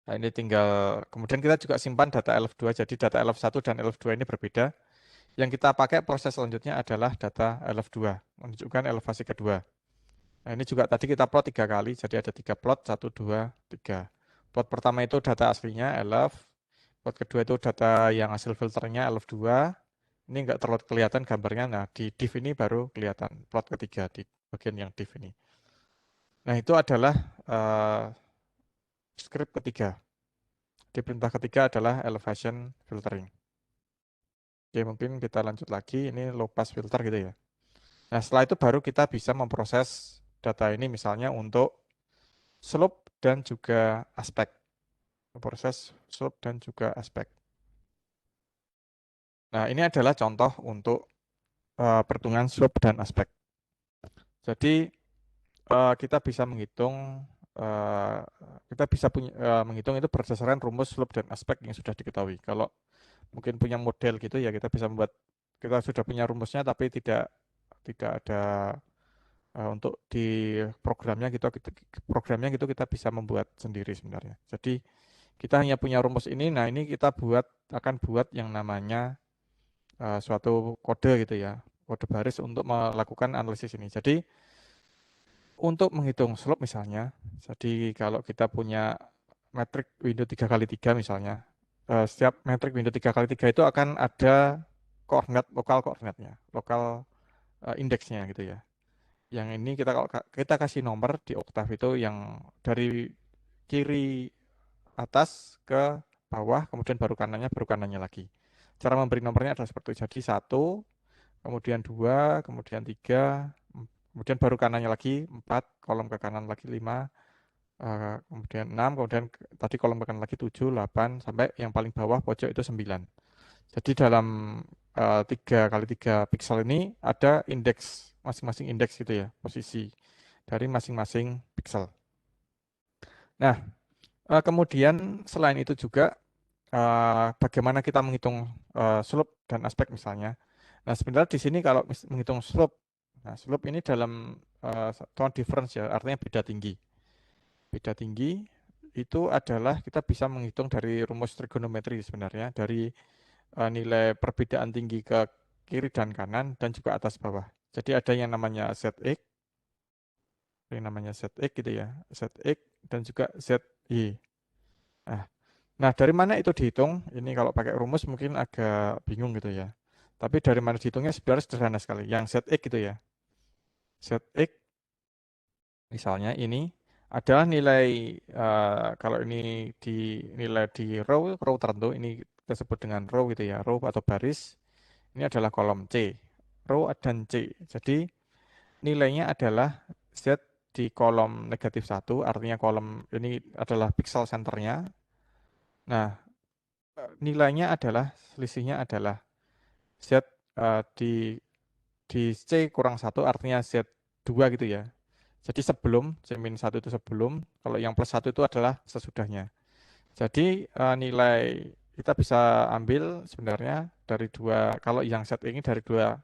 Nah, ini tinggal, kemudian kita juga simpan data LF2, jadi data LF1 dan LF2 ini berbeda. Yang kita pakai proses selanjutnya adalah data LF2, menunjukkan elevasi kedua. Nah, ini juga tadi kita plot 3 kali, jadi ada 3 plot, 1, 2, 3. Plot pertama itu data aslinya, LF. Plot kedua itu data yang hasil filternya, LF2. Ini nggak terlalu kelihatan gambarnya, nah di div ini baru kelihatan, plot ketiga di bagian yang div ini. Nah, itu adalah script ketiga. Di perintah ketiga adalah elevation filtering. Oke, mungkin kita lanjut lagi, ini low pass filter gitu ya. Nah, setelah itu baru kita bisa memproses data ini misalnya untuk slope dan juga aspek. Proses slope dan juga aspek. Nah, ini adalah contoh untuk perhitungan slope dan aspek. Jadi kita bisa menghitung uh, menghitung itu berdasarkan rumus slope dan aspek yang sudah diketahui. Kalau mungkin punya model gitu ya kita bisa membuat, kita sudah punya rumusnya tapi tidak ada untuk di programnya gitu kita bisa membuat sendiri sebenarnya. Jadi kita hanya punya rumus ini. Nah, ini kita akan buat yang namanya suatu kode gitu ya, kode baris untuk melakukan analisis ini. Jadi untuk menghitung slope misalnya, jadi kalau kita punya metrik window 3x3 misalnya, setiap metrik window 3x3 itu akan ada lokal koordinatnya, lokal indeksnya gitu ya. Yang ini kalau kita kasih nomor di oktav itu yang dari kiri atas ke bawah, kemudian baru kanannya lagi. Cara memberi nomornya adalah seperti itu. Jadi 1, kemudian 2, kemudian 3, kemudian baru kanannya lagi 4, kolom ke kanan lagi 5, kemudian 6, kemudian tadi kolom ke kanan lagi 7, 8, sampai yang paling bawah pojok itu 9. Jadi dalam 3x3 piksel ini ada indeks, masing-masing indeks gitu ya, posisi dari masing-masing piksel. Nah, kemudian selain itu juga bagaimana kita menghitung slope dan aspek misalnya. Nah, sebenarnya di sini kalau menghitung slope, nah slope ini dalam tone difference ya, artinya beda tinggi. Beda tinggi itu adalah kita bisa menghitung dari rumus trigonometri sebenarnya, dari nilai perbedaan tinggi ke kiri dan kanan dan juga atas bawah. Jadi ada yang namanya ZX, gitu ya, ZX dan juga ZY. Nah, dari mana itu dihitung? Ini kalau pakai rumus mungkin agak bingung gitu ya. Tapi dari mana dihitungnya sebenarnya sederhana sekali. Yang ZX gitu ya. ZX misalnya ini adalah nilai, kalau ini nilai di row tertentu, ini kita sebut dengan row gitu ya, row atau baris. Ini adalah kolom C, row dan C. Jadi nilainya adalah Z di kolom -1, artinya kolom ini adalah pixel centernya. Nah, nilainya adalah, selisihnya adalah Z di di C kurang satu artinya Z2 gitu ya. Jadi sebelum, C-1 itu sebelum, kalau yang plus satu itu adalah sesudahnya. Jadi nilai kita bisa ambil sebenarnya dari dua, kalau yang Z ini dari dua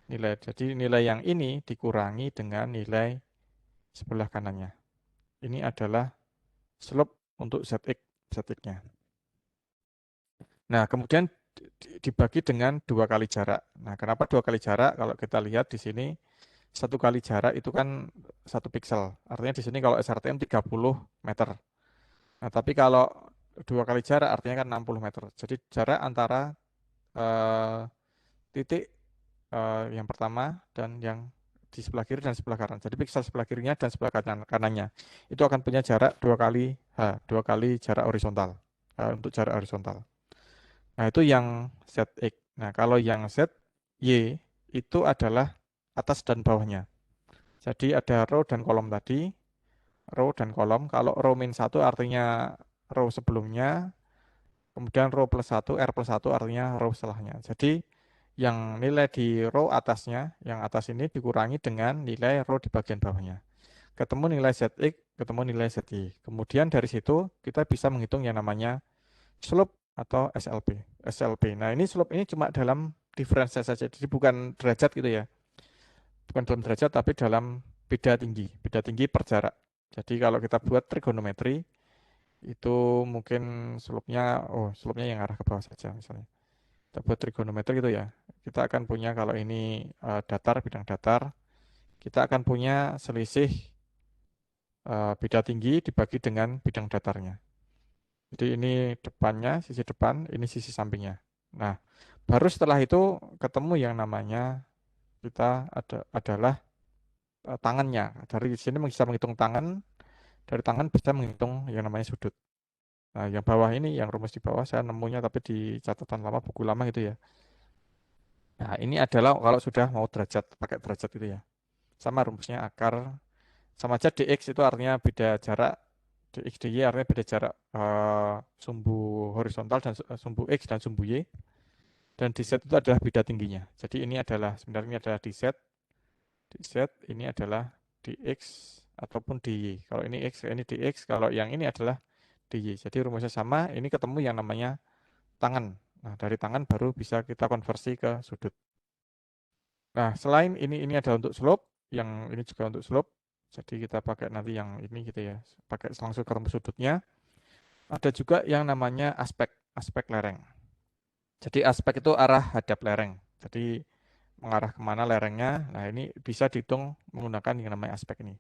nilai. Jadi nilai yang ini dikurangi dengan nilai sebelah kanannya. Ini adalah slope untuk ZX, ZX-nya. Nah, kemudian dibagi dengan dua kali jarak. Nah, kenapa dua kali jarak? Kalau kita lihat di sini, satu kali jarak itu kan satu piksel. Artinya di sini kalau SRTM 30 meter. Nah, tapi kalau dua kali jarak artinya kan 60 meter. Jadi jarak antara eh, titik yang pertama dan yang di sebelah kiri dan sebelah kanan. Jadi piksel sebelah kirinya dan sebelah kanannya itu akan punya jarak dua kali dua kali jarak horizontal untuk jarak horizontal. Nah, itu yang ZX. Nah, kalau yang ZY itu adalah atas dan bawahnya. Jadi ada row dan kolom tadi, row dan kolom. Kalau row min 1 artinya row sebelumnya, kemudian row plus 1, R plus 1 artinya row setelahnya. Jadi yang nilai di row atasnya, yang atas ini dikurangi dengan nilai row di bagian bawahnya. Ketemu nilai ZX, ketemu nilai ZY. Kemudian dari situ kita bisa menghitung yang namanya slope atau SLP. SLP. Nah, ini slope ini cuma dalam difference saja. Jadi bukan derajat gitu ya. Bukan dalam derajat tapi dalam beda tinggi. Beda tinggi per jarak. Jadi kalau kita buat trigonometri itu mungkin slope-nya slope-nya yang arah ke bawah saja misalnya. Kita buat trigonometri gitu ya. Kita akan punya kalau ini datar, bidang datar, kita akan punya selisih beda tinggi dibagi dengan bidang datarnya. Jadi ini depannya, sisi depan, ini sisi sampingnya. Nah, baru setelah itu ketemu yang namanya kita adalah tangannya. Dari sini bisa menghitung tangan, dari tangan bisa menghitung yang namanya sudut. Nah, yang bawah ini, yang rumus di bawah saya nemunya tapi di catatan lama, buku lama gitu ya. Nah, ini adalah kalau sudah mau derajat, pakai derajat itu ya. Sama rumusnya akar, sama aja dx itu artinya beda jarak, dx dy artinya beda jarak sumbu horizontal dan sumbu x dan sumbu y. Dan di Z itu adalah beda tingginya. Jadi ini adalah sebenarnya ini adalah di Z ini adalah di X ataupun di Y. Kalau ini X, ini di X. Kalau yang ini adalah di Y. Jadi rumusnya sama. Ini ketemu yang namanya tangan. Nah, dari tangan baru bisa kita konversi ke sudut. Nah, selain ini adalah untuk slope, yang ini juga untuk slope. Jadi kita pakai nanti yang ini gitu ya, pakai langsung ketemu sudutnya. Ada juga yang namanya aspek, aspek lereng. Jadi aspek itu arah hadap lereng. Jadi mengarah kemana lerengnya. Nah, ini bisa dihitung menggunakan yang namanya aspek ini.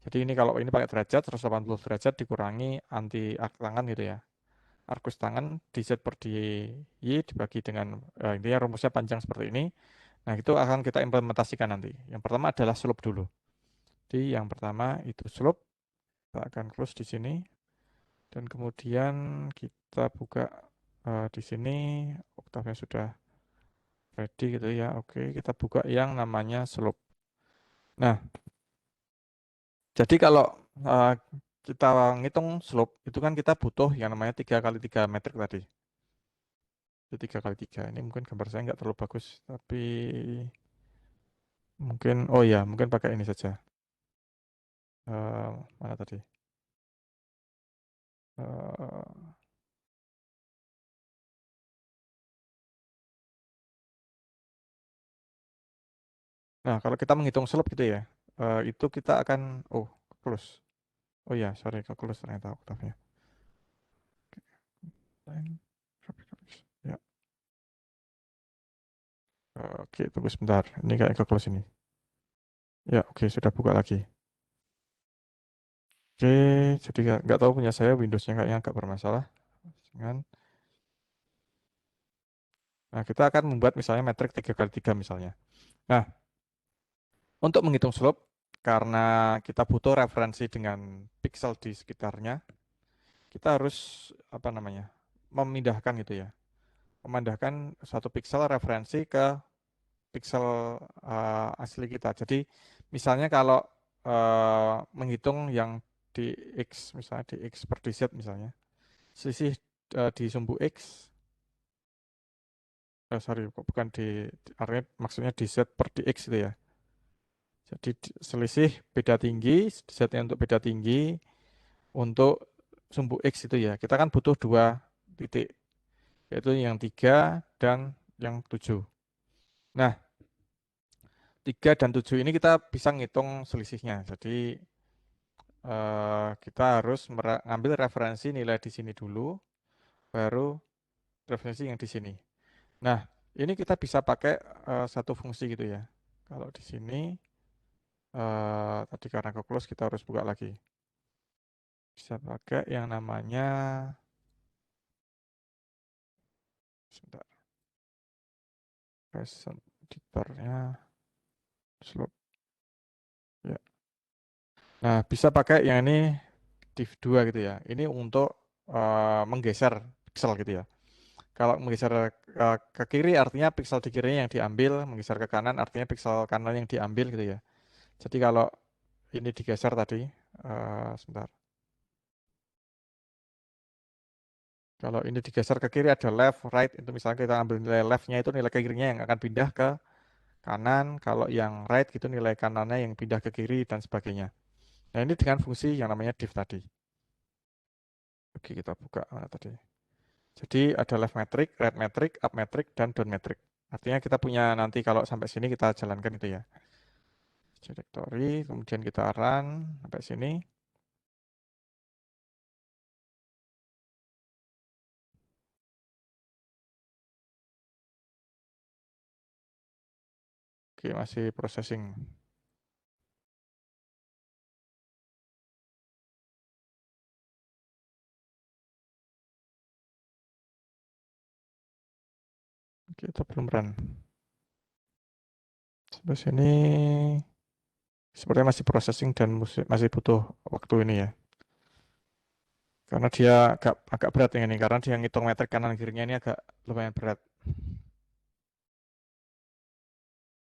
Jadi ini kalau ini pakai derajat, 180 derajat dikurangi anti arc tangan gitu ya. Arkus tangan di Z per di Y dibagi dengan, intinya rumusnya panjang seperti ini. Nah, itu akan kita implementasikan nanti. Yang pertama adalah slope dulu. Jadi yang pertama itu slope. Kita akan close di sini. Dan kemudian kita buka di sini. Oktavnya sudah ready gitu ya. Oke, kita buka yang namanya slope. Nah, jadi kalau uh, kita ngitung slope itu kan kita butuh yang namanya 3 kali 3 metrik tadi. Itu 3 kali 3. Ini mungkin gambar saya nggak terlalu bagus, tapi mungkin oh ya, mungkin pakai ini saja. Mana tadi? Uh, nah, kalau kita menghitung slope gitu ya, itu kita akan close. Oh ya, sorry, ke close ternyata oktavnya. Ya, oke, tunggu sebentar. Ini kayak ke close ini. Ya, oke, sudah buka lagi. Oke, jadi nggak tahu punya saya Windows-nya kayaknya agak bermasalah. Dengan, nah, kita akan membuat misalnya metrik 3 kali 3 misalnya. Nah, untuk menghitung slope, karena kita butuh referensi dengan pixel di sekitarnya, kita harus apa namanya memindahkan gitu ya, memindahkan satu pixel referensi ke pixel asli kita. Jadi misalnya kalau menghitung yang di X, misalnya di X per di Z misalnya, sisi di sumbu X sorry, kok bukan artinya maksudnya di Z per dx itu ya. Jadi selisih beda tinggi, Z-nya untuk beda tinggi, untuk sumbu X itu ya. Kita kan butuh dua titik, yaitu yang 3 dan yang 7. Nah, 3 dan 7 ini kita bisa ngitung selisihnya. Jadi kita harus ngambil referensi nilai di sini dulu, baru referensi yang di sini. Nah, ini kita bisa pakai satu fungsi gitu ya. Kalau di sini, tadi karena ke close kita harus buka lagi. Bisa pakai yang namanya, sebentar, present editornya, slope. Ya. Nah, bisa pakai yang ini div 2 gitu ya. Ini untuk menggeser pixel gitu ya. Kalau menggeser ke kiri artinya pixel di kirinya yang diambil, menggeser ke kanan artinya pixel kanan yang diambil gitu ya. Jadi kalau ini digeser tadi, sebentar. Kalau ini digeser ke kiri ada left, right, itu misalnya kita ambil nilai leftnya itu nilai ke kirinya yang akan pindah ke kanan, kalau yang right gitu nilai kanannya yang pindah ke kiri dan sebagainya. Nah ini dengan fungsi yang namanya div tadi. Oke kita buka mana tadi. Jadi ada left metric, right metric, up metric, dan down metric. Artinya kita punya nanti kalau sampai sini kita jalankan itu ya. Directory, kemudian kita run sampai sini. Oke masih processing. Oke, kita belum run. Sampai sini sepertinya masih processing dan masih butuh waktu ini ya. Karena dia agak berat yang ini, karena dia ngitung metrik kanan kirinya ini agak lumayan berat.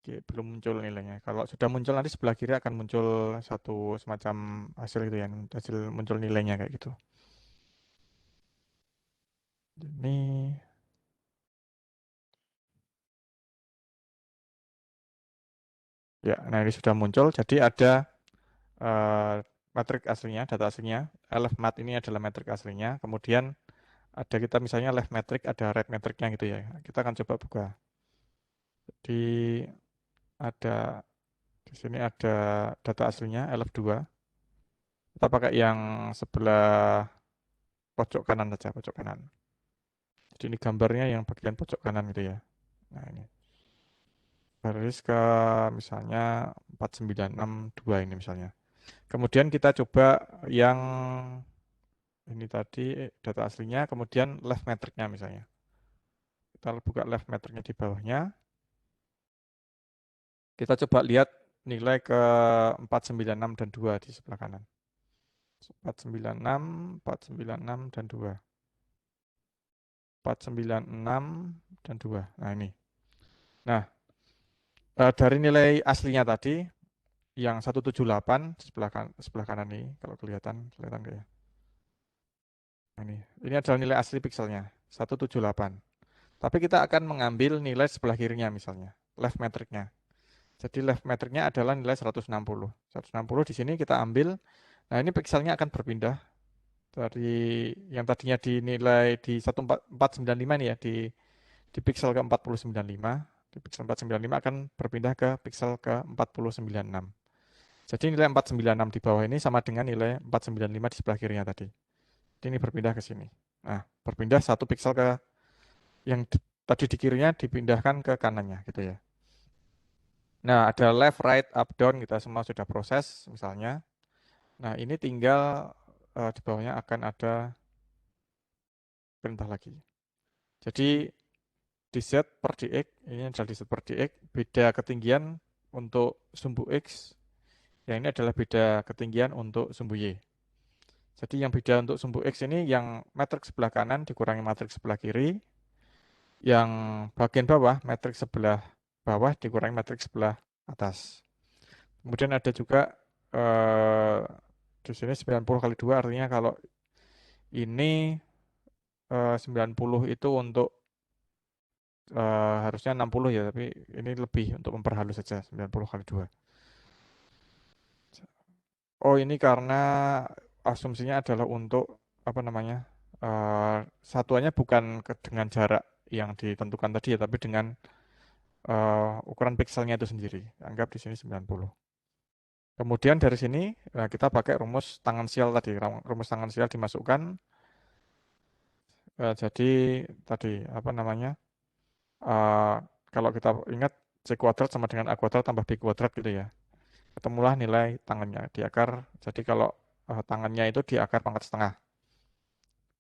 Oke, belum muncul nilainya. Kalau sudah muncul nanti sebelah kiri akan muncul satu semacam hasil gitu ya, hasil muncul nilainya kayak gitu. Ini ya, nah ini sudah muncul. Jadi ada eh, metrik aslinya, data aslinya. Left mat ini adalah metrik aslinya. Kemudian ada kita misalnya left metric, ada right metricnya gitu ya. Kita akan coba buka. Di ada di sini ada data aslinya LF2. Kita pakai yang sebelah pojok kanan saja, pojok kanan. Jadi ini gambarnya yang bagian pojok kanan gitu ya. Nah ini baris ke misalnya 4962 ini misalnya. Kemudian kita coba yang ini tadi data aslinya, kemudian left metricnya misalnya. Kita buka left metricnya di bawahnya. Kita coba lihat nilai ke 496 dan 2 di sebelah kanan. 496, 496 dan 2. 496 dan 2. Nah ini. Nah, dari nilai aslinya tadi yang 178 sebelah kanan ini kalau kelihatan nggak ya? Nah, ini adalah nilai asli pixelnya 178. Tapi kita akan mengambil nilai sebelah kirinya misalnya, left metricnya. Jadi left metricnya adalah nilai 160. 160 di sini kita ambil. Nah, ini pixelnya akan berpindah dari yang tadinya dinilai di 1495 nih ya, di pixel ke 4095. Di pixel 495 akan berpindah ke pixel ke 4096. Jadi nilai 496 di bawah ini sama dengan nilai 495 di sebelah kirinya tadi. Jadi ini berpindah ke sini. Nah, berpindah satu pixel ke yang tadi di kirinya dipindahkan ke kanannya gitu ya. Nah, ada left, right, up, down kita semua sudah proses misalnya. Nah, ini tinggal di bawahnya akan ada perintah lagi. Jadi di Z per dx, ini adalah di Z per dx, beda ketinggian untuk sumbu X, yang ini adalah beda ketinggian untuk sumbu Y. Jadi yang beda untuk sumbu X ini yang matriks sebelah kanan dikurangi matriks sebelah kiri, yang bagian bawah matriks sebelah bawah dikurangi matriks sebelah atas. Kemudian ada juga eh, di sini 90 kali 2 artinya kalau ini 90 itu untuk Harusnya 60 ya, tapi ini lebih untuk memperhalus saja 90 kali 2. Oh, ini karena asumsinya adalah untuk apa namanya? Satuannya bukan dengan jarak yang ditentukan tadi ya, tapi dengan ukuran pikselnya itu sendiri. Anggap di sini 90. Kemudian dari sini kita pakai rumus tangensial tadi. Rumus tangensial dimasukkan. Jadi tadi apa namanya? eh, Kalau kita ingat C kuadrat sama dengan A kuadrat tambah B kuadrat gitu ya. Ketemulah nilai tangannya di akar. Jadi kalau tangannya itu di akar pangkat setengah.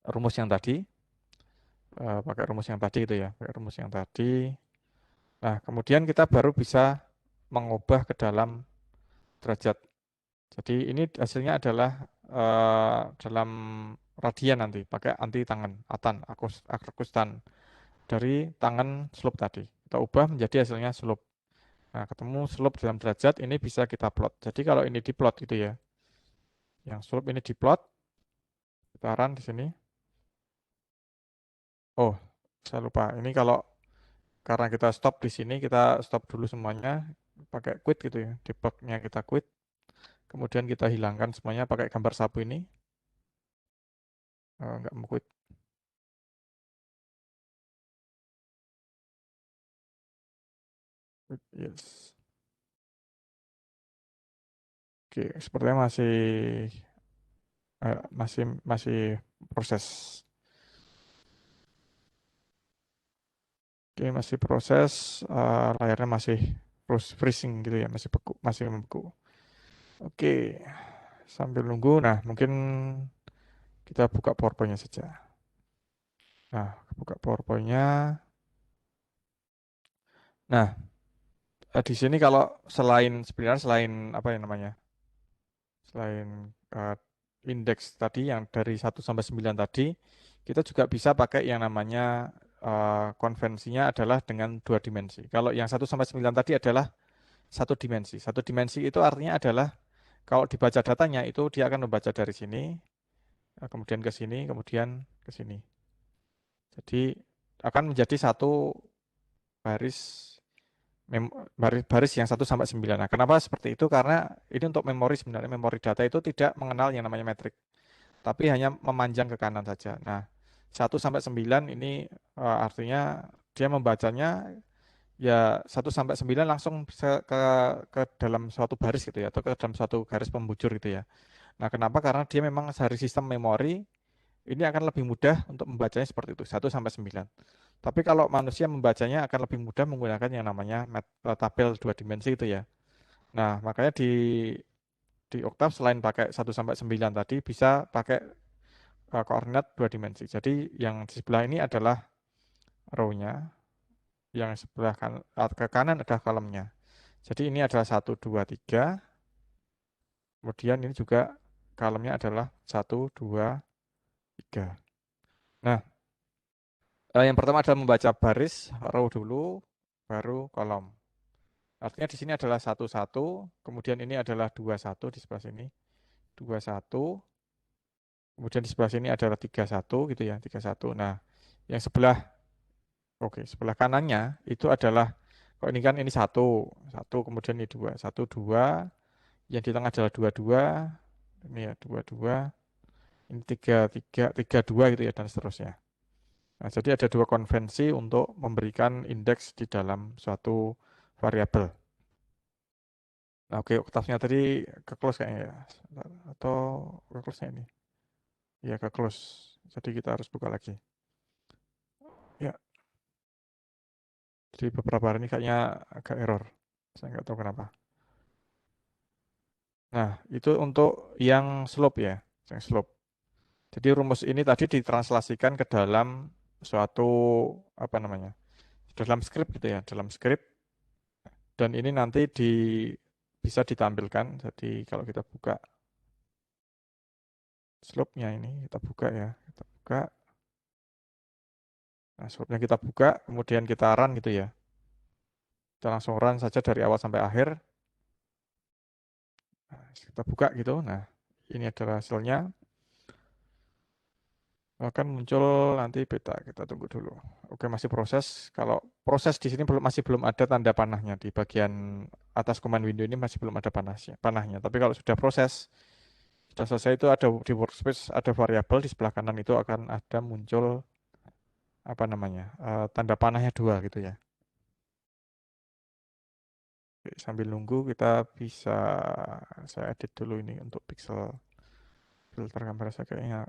Rumus yang tadi, pakai rumus yang tadi itu ya, pakai rumus yang tadi. Nah, kemudian kita baru bisa mengubah ke dalam derajat. Jadi ini hasilnya adalah dalam radian nanti, pakai anti tangan, atan, akustan dari tangan slope tadi. Kita ubah menjadi hasilnya slope. Nah, ketemu slope dalam derajat, ini bisa kita plot. Jadi kalau ini diplot gitu ya, yang slope ini diplot, kita run di sini. Oh, saya lupa. Ini kalau karena kita stop di sini, kita stop dulu semuanya, pakai quit gitu ya. Debugnya kita quit, kemudian kita hilangkan semuanya pakai gambar sapu ini. Nggak mau quit. Yes. Oke, sepertinya masih proses. Oke, masih proses. Layarnya masih freezing gitu ya, masih beku, masih membeku. Oke, sambil nunggu. Nah, mungkin kita buka PowerPoint-nya saja. Nah, buka PowerPoint-nya. Nah, di sini kalau sebenarnya selain apa ya namanya? Selain indeks tadi yang dari 1 sampai 9 tadi, kita juga bisa pakai yang namanya konvensinya adalah dengan 2 dimensi. Kalau yang 1 sampai 9 tadi adalah 1 dimensi. 1 dimensi itu artinya adalah kalau dibaca datanya itu dia akan membaca dari sini, kemudian ke sini, kemudian ke sini. Jadi akan menjadi satu baris baris yang 1 sampai 9. Nah, kenapa seperti itu? Karena ini untuk memori sebenarnya memori data itu tidak mengenal yang namanya metrik, tapi hanya memanjang ke kanan saja. Nah, 1 sampai 9 ini artinya dia membacanya ya 1 sampai 9 langsung ke dalam suatu baris gitu ya, atau ke dalam suatu garis pembujur gitu ya. Nah, kenapa? Karena dia memang dari sistem memori ini akan lebih mudah untuk membacanya seperti itu, 1 sampai 9. Tapi kalau manusia membacanya akan lebih mudah menggunakan yang namanya tabel 2 dimensi itu ya. Nah, makanya di Octave selain pakai 1 sampai 9 tadi bisa pakai koordinat 2 dimensi. Jadi yang di sebelah ini adalah row-nya, yang sebelah ke kanan adalah kolomnya. Jadi ini adalah 1, 2, 3. Kemudian ini juga kolomnya adalah 1, 2, 3. Nah, yang pertama adalah membaca baris row dulu, baru kolom. Artinya di sini adalah 1, 1, kemudian ini adalah 2, 1 di sebelah sini, 2, 1, kemudian di sebelah sini adalah 3, 1 gitu ya, 3, 1. Nah, yang sebelah, oke, sebelah kanannya itu adalah, kok ini kan ini 1, 1, kemudian ini 2, 1, 2, yang di tengah adalah 2, 2, ini ya 2, 2, ini 3, 3, 3, 2 gitu ya, dan seterusnya. Nah, jadi ada 2 konvensi untuk memberikan indeks di dalam suatu variabel. Nah, oke, oktavnya tadi ke close kayaknya ya. Sebentar. Atau ke close ini. Ya, ke close. Jadi kita harus buka lagi. Ya, jadi beberapa hari ini kayaknya agak error. Saya nggak tahu kenapa. Nah, itu untuk yang slope ya. Yang slope. Jadi rumus ini tadi ditranslasikan ke dalam suatu, apa namanya, dalam script gitu ya. Dalam script. Dan ini nanti bisa ditampilkan. Jadi kalau kita buka slope-nya ini, kita buka ya. Kita buka. Nah, slope-nya kita buka, kemudian kita run gitu ya. Kita langsung run saja dari awal sampai akhir. Nah, kita buka gitu. Nah, ini adalah hasilnya. akan muncul nanti beta. Kita tunggu dulu. Oke, masih proses. Kalau proses di sini masih belum ada tanda panahnya di bagian atas command window ini masih belum ada panahnya. Tapi kalau sudah proses, sudah selesai itu ada di workspace ada variabel di sebelah kanan itu akan ada muncul apa namanya tanda panahnya 2 gitu ya. Oke, sambil nunggu kita bisa saya edit dulu ini untuk pixel filter kamera saya kayaknya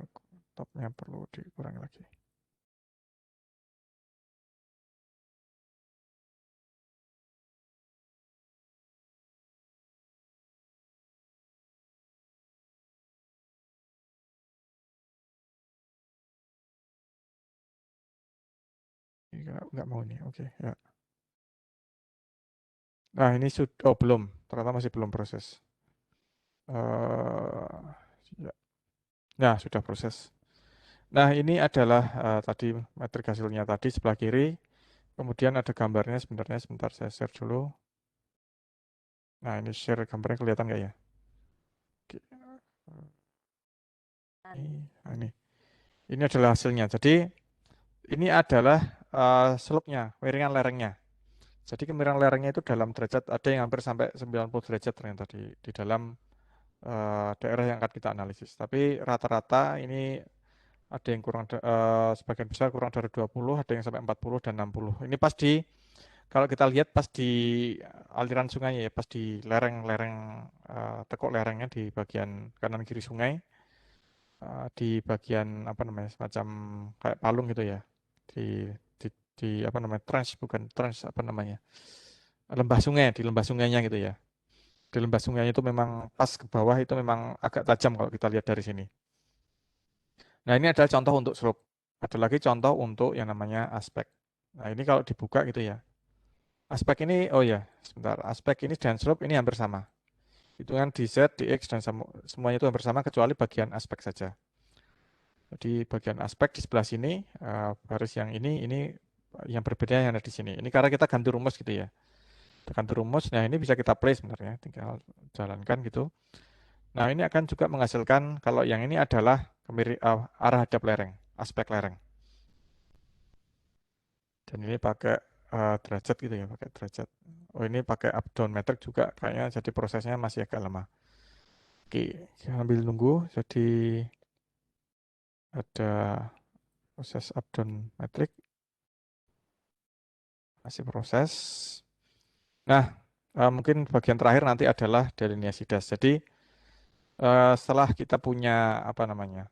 topnya perlu dikurangi lagi. Nggak mau nih, oke ya. Nah ini sudah, oh belum, ternyata masih belum proses. Ya. Nah sudah proses. Nah ini adalah tadi metrik hasilnya tadi sebelah kiri. Kemudian ada gambarnya sebenarnya, sebentar saya share dulu. Nah ini share gambarnya kelihatan nggak ya? Oke. Nah, ini adalah hasilnya. Jadi ini adalah slope-nya, miringan lerengnya. Jadi kemiringan lerengnya itu dalam derajat ada yang hampir sampai 90 derajat ternyata di dalam daerah yang akan kita analisis. Tapi rata-rata ini ada yang sebagian besar kurang dari 20, ada yang sampai 40 dan 60. Ini pas di kalau kita lihat pas di aliran sungainya ya, pas di lereng-lereng tekuk lerengnya di bagian kanan kiri sungai, di bagian apa namanya semacam kayak palung gitu ya. Di di, di apa namanya trench bukan trench apa namanya lembah sungai di lembah sungainya gitu ya. Di lembah sungainya itu memang pas ke bawah itu memang agak tajam kalau kita lihat dari sini. Nah, ini adalah contoh untuk slope. Ada lagi contoh untuk yang namanya aspek. Nah, ini kalau dibuka gitu ya. Aspek ini, oh ya, sebentar. Aspek ini dan slope ini hampir sama. Hitungan di Z, di X, dan semuanya itu hampir sama kecuali bagian aspek saja. Jadi bagian aspek di sebelah sini, garis yang ini yang berbeda yang ada di sini. Ini karena kita ganti rumus gitu ya. Kita ganti rumus, nah ini bisa kita play sebenarnya. Tinggal jalankan gitu. Nah, ini akan juga menghasilkan, kalau yang ini adalah arah hadap lereng, aspek lereng. Dan ini pakai derajat gitu ya, pakai derajat. Oh ini pakai up down metric juga kayaknya jadi prosesnya masih agak lama. Oke, sambil nunggu jadi ada proses up down metric masih proses. Nah, mungkin bagian terakhir nanti adalah delineasi das. Jadi setelah kita punya apa namanya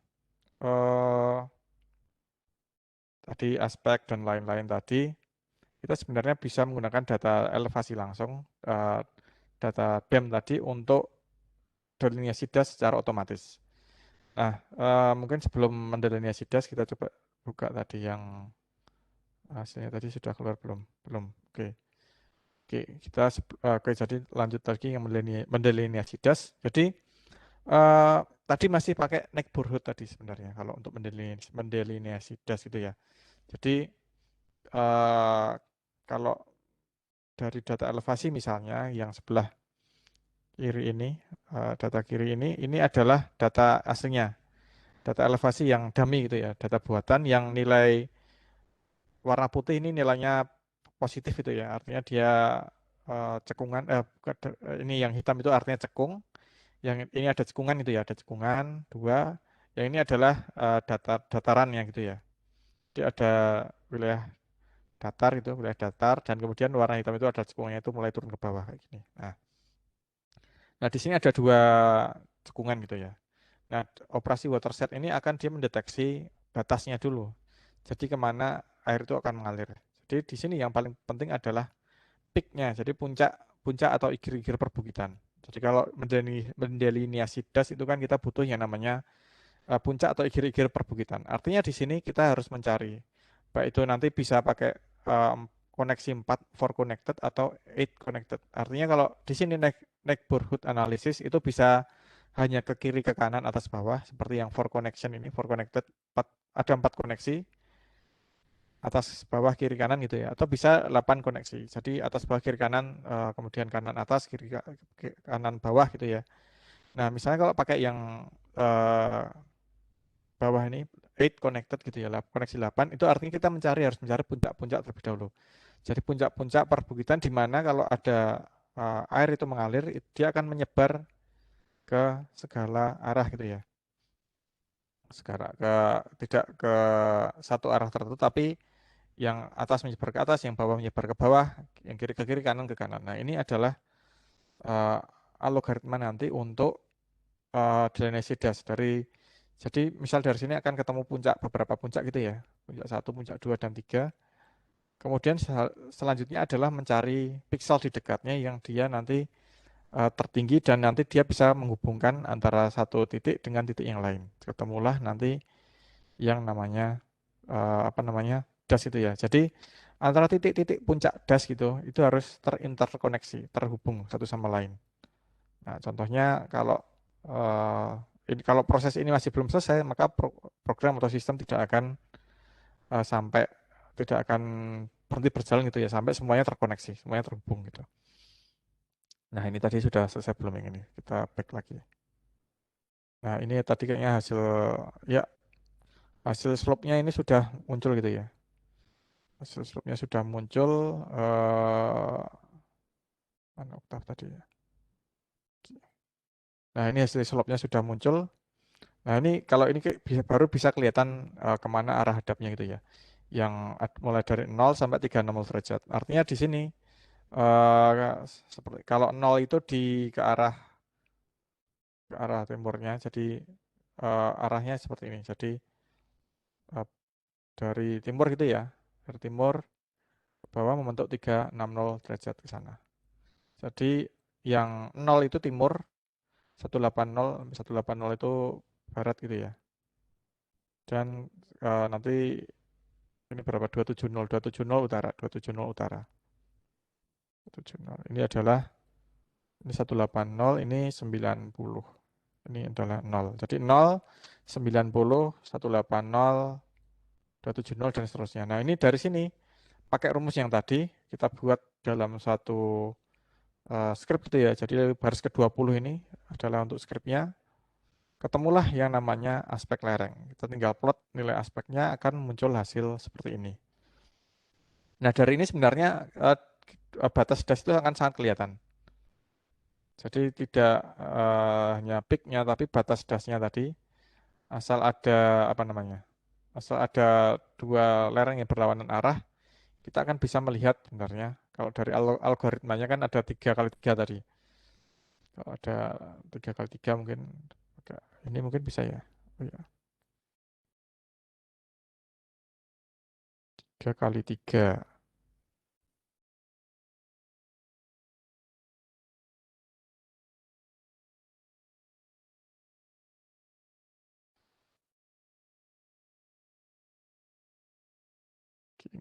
tadi aspek dan lain-lain tadi, kita sebenarnya bisa menggunakan data elevasi langsung, data BEM tadi untuk delineasi das secara otomatis. Nah, mungkin sebelum mendelineasi das kita coba buka tadi yang hasilnya tadi sudah keluar belum? Belum. Oke. Oke, oke jadi lanjut lagi yang mendelineasi das. Jadi tadi masih pakai neighborhood tadi sebenarnya kalau untuk mendelineasi das gitu ya. Jadi kalau dari data elevasi misalnya yang sebelah kiri ini, data kiri ini adalah data aslinya, data elevasi yang dummy gitu ya, data buatan yang nilai warna putih ini nilainya positif itu ya, artinya dia cekungan, ini yang hitam itu artinya cekung, yang ini ada cekungan itu ya, ada cekungan dua, yang ini adalah datarannya gitu ya, jadi ada wilayah datar itu, wilayah datar, dan kemudian warna hitam itu ada cekungannya itu mulai turun ke bawah kayak gini. Nah, di sini ada dua cekungan gitu ya. Nah, operasi watershed ini akan dia mendeteksi batasnya dulu. Jadi kemana air itu akan mengalir. Jadi di sini yang paling penting adalah peaknya, jadi puncak puncak atau igir-igir perbukitan. Jadi kalau mendelineasi das itu kan kita butuh yang namanya puncak atau igir-igir perbukitan. Artinya di sini kita harus mencari, baik itu nanti bisa pakai koneksi 4 for connected atau 8 connected. Artinya kalau di sini neighborhood analysis itu bisa hanya ke kiri, ke kanan, atas, bawah, seperti yang for connection ini, for connected, ada 4 koneksi, atas, bawah, kiri, kanan gitu ya, atau bisa 8 koneksi. Jadi atas, bawah, kiri, kanan, kemudian kanan atas, kiri, kanan bawah gitu ya. Nah, misalnya kalau pakai yang bawah ini 8 connected gitu ya, koneksi 8, itu artinya kita harus mencari puncak-puncak terlebih dahulu. Jadi puncak-puncak perbukitan di mana kalau ada air itu mengalir, dia akan menyebar ke segala arah gitu ya. Sekarang tidak ke satu arah tertentu, tapi yang atas menyebar ke atas, yang bawah menyebar ke bawah, yang kiri ke kiri, kanan ke kanan. Nah, ini adalah uh, algoritma nanti untuk drainase das jadi misal dari sini akan ketemu beberapa puncak gitu ya, puncak satu, puncak dua dan tiga. Kemudian selanjutnya adalah mencari piksel di dekatnya yang dia nanti tertinggi dan nanti dia bisa menghubungkan antara satu titik dengan titik yang lain. Ketemulah nanti yang namanya apa namanya das itu ya. Jadi antara titik-titik puncak das gitu itu harus terinterkoneksi, terhubung satu sama lain. Nah, contohnya eh, kalau proses ini masih belum selesai, maka program atau sistem sampai tidak akan berhenti berjalan gitu ya sampai semuanya terkoneksi, semuanya terhubung gitu. Nah, ini tadi sudah selesai belum yang ini? Kita back lagi. Nah, ini tadi kayaknya ya hasil slope-nya ini sudah muncul gitu ya. Hasil slope-nya sudah muncul mana oktav tadi ya. Nah, ini hasil slope-nya sudah muncul. Nah, ini kalau ini baru bisa kelihatan kemana arah hadapnya gitu ya. Yang mulai dari 0 sampai 360 derajat. Artinya di sini seperti kalau 0 itu ke arah timurnya, jadi arahnya seperti ini. Jadi eh, dari timur gitu ya. Dari timur ke bawah membentuk 360 derajat ke sana. Jadi yang 0 itu timur, 180 itu barat gitu ya. Dan nanti ini berapa? 270 utara, 270 utara. 270. Ini adalah ini 180, ini 90. Ini adalah 0. Jadi 0, 90, 180, 270 dan seterusnya. Nah, ini dari sini pakai rumus yang tadi kita buat dalam satu script itu ya. Jadi baris ke-20 ini adalah untuk scriptnya. Ketemulah yang namanya aspek lereng. Kita tinggal plot nilai aspeknya akan muncul hasil seperti ini. Nah, dari ini sebenarnya batas das itu akan sangat kelihatan. Jadi tidak hanya peak-nya tapi batas dasnya tadi asal ada apa namanya? Asal ada dua lereng yang berlawanan arah, kita akan bisa melihat sebenarnya kalau dari algoritmanya kan ada 3 kali 3 tadi. Kalau ada 3 kali 3 mungkin ini mungkin bisa ya. Oh ya, 3 kali 3.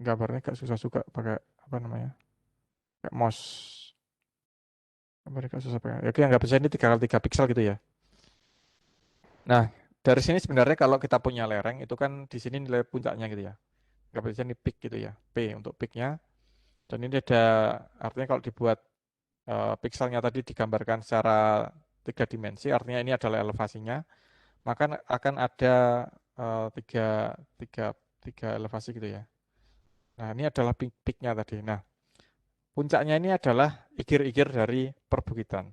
Gambarnya gak susah juga pakai apa namanya? Kayak mouse. Gambarnya gak susah pakai. Ya, yang nggak bisa ini 3 kali 3 piksel gitu ya. Nah, dari sini sebenarnya kalau kita punya lereng itu kan di sini nilai puncaknya gitu ya. Nggak bisa ini peak gitu ya. P untuk peaknya. Dan ini ada artinya kalau dibuat pikselnya tadi digambarkan secara 3 dimensi, artinya ini adalah elevasinya, maka akan ada tiga, tiga, tiga elevasi gitu ya. Nah, ini adalah peaknya tadi. Nah, puncaknya ini adalah igir-igir dari perbukitan.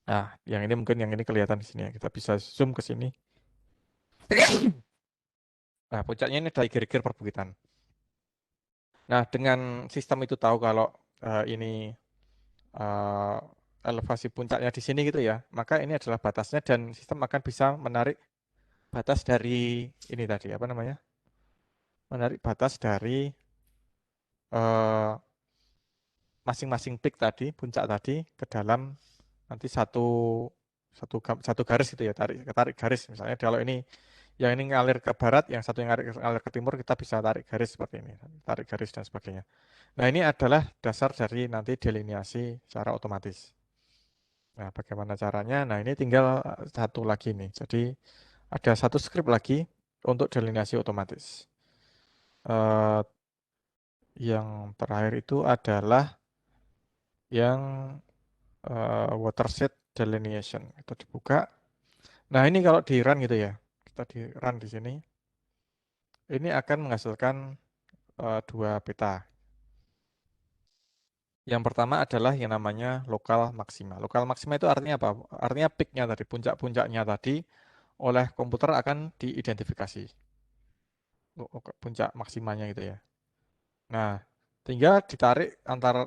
Nah, yang ini mungkin yang ini kelihatan di sini ya. Kita bisa zoom ke sini. Nah, puncaknya ini adalah igir-igir perbukitan. Nah, dengan sistem itu tahu kalau ini eh, elevasi puncaknya di sini gitu ya, maka ini adalah batasnya dan sistem akan bisa menarik batas dari ini tadi apa namanya? Menarik batas dari eh, masing-masing peak tadi, puncak tadi ke dalam nanti satu garis gitu ya, tarik garis misalnya kalau ini yang ini ngalir ke barat, yang satu yang ngalir ke timur, kita bisa tarik garis seperti ini, tarik garis dan sebagainya. Nah, ini adalah dasar dari nanti delineasi secara otomatis. Nah, bagaimana caranya? Nah, ini tinggal satu lagi nih. Jadi, ada satu script lagi untuk delineasi otomatis. Eh, yang terakhir itu adalah yang watershed delineation. Itu dibuka. Nah, ini kalau di run gitu ya. kita di run di sini, ini akan menghasilkan dua peta. Yang pertama adalah yang namanya lokal maksima. Lokal maksima itu artinya apa? Artinya peaknya tadi, puncak-puncaknya tadi oleh komputer akan diidentifikasi. Puncak maksimanya gitu ya. Nah, tinggal ditarik antar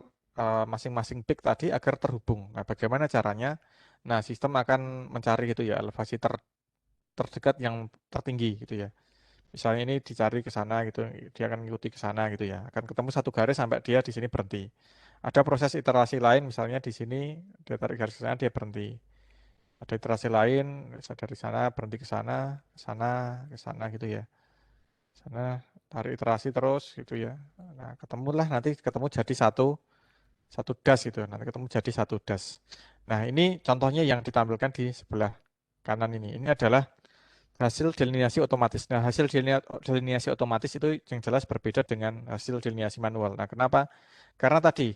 masing-masing peak tadi agar terhubung. Nah, bagaimana caranya? Nah, sistem akan mencari gitu ya, elevasi terdekat yang tertinggi gitu ya. Misalnya ini dicari ke sana gitu, dia akan mengikuti ke sana gitu ya. Akan ketemu satu garis sampai dia di sini berhenti. Ada proses iterasi lain, misalnya di sini dia tarik garis ke sana, dia berhenti. Ada iterasi lain, dari sana berhenti ke sana, ke sana, ke sana gitu ya. Sana tarik iterasi terus gitu ya. Nah, ketemulah nanti ketemu jadi satu das gitu. Nanti ketemu jadi satu das. Nah, ini contohnya yang ditampilkan di sebelah kanan ini. Ini adalah hasil delineasi otomatis. Nah, hasil delineasi otomatis itu yang jelas berbeda dengan hasil delineasi manual. Nah, kenapa? Karena tadi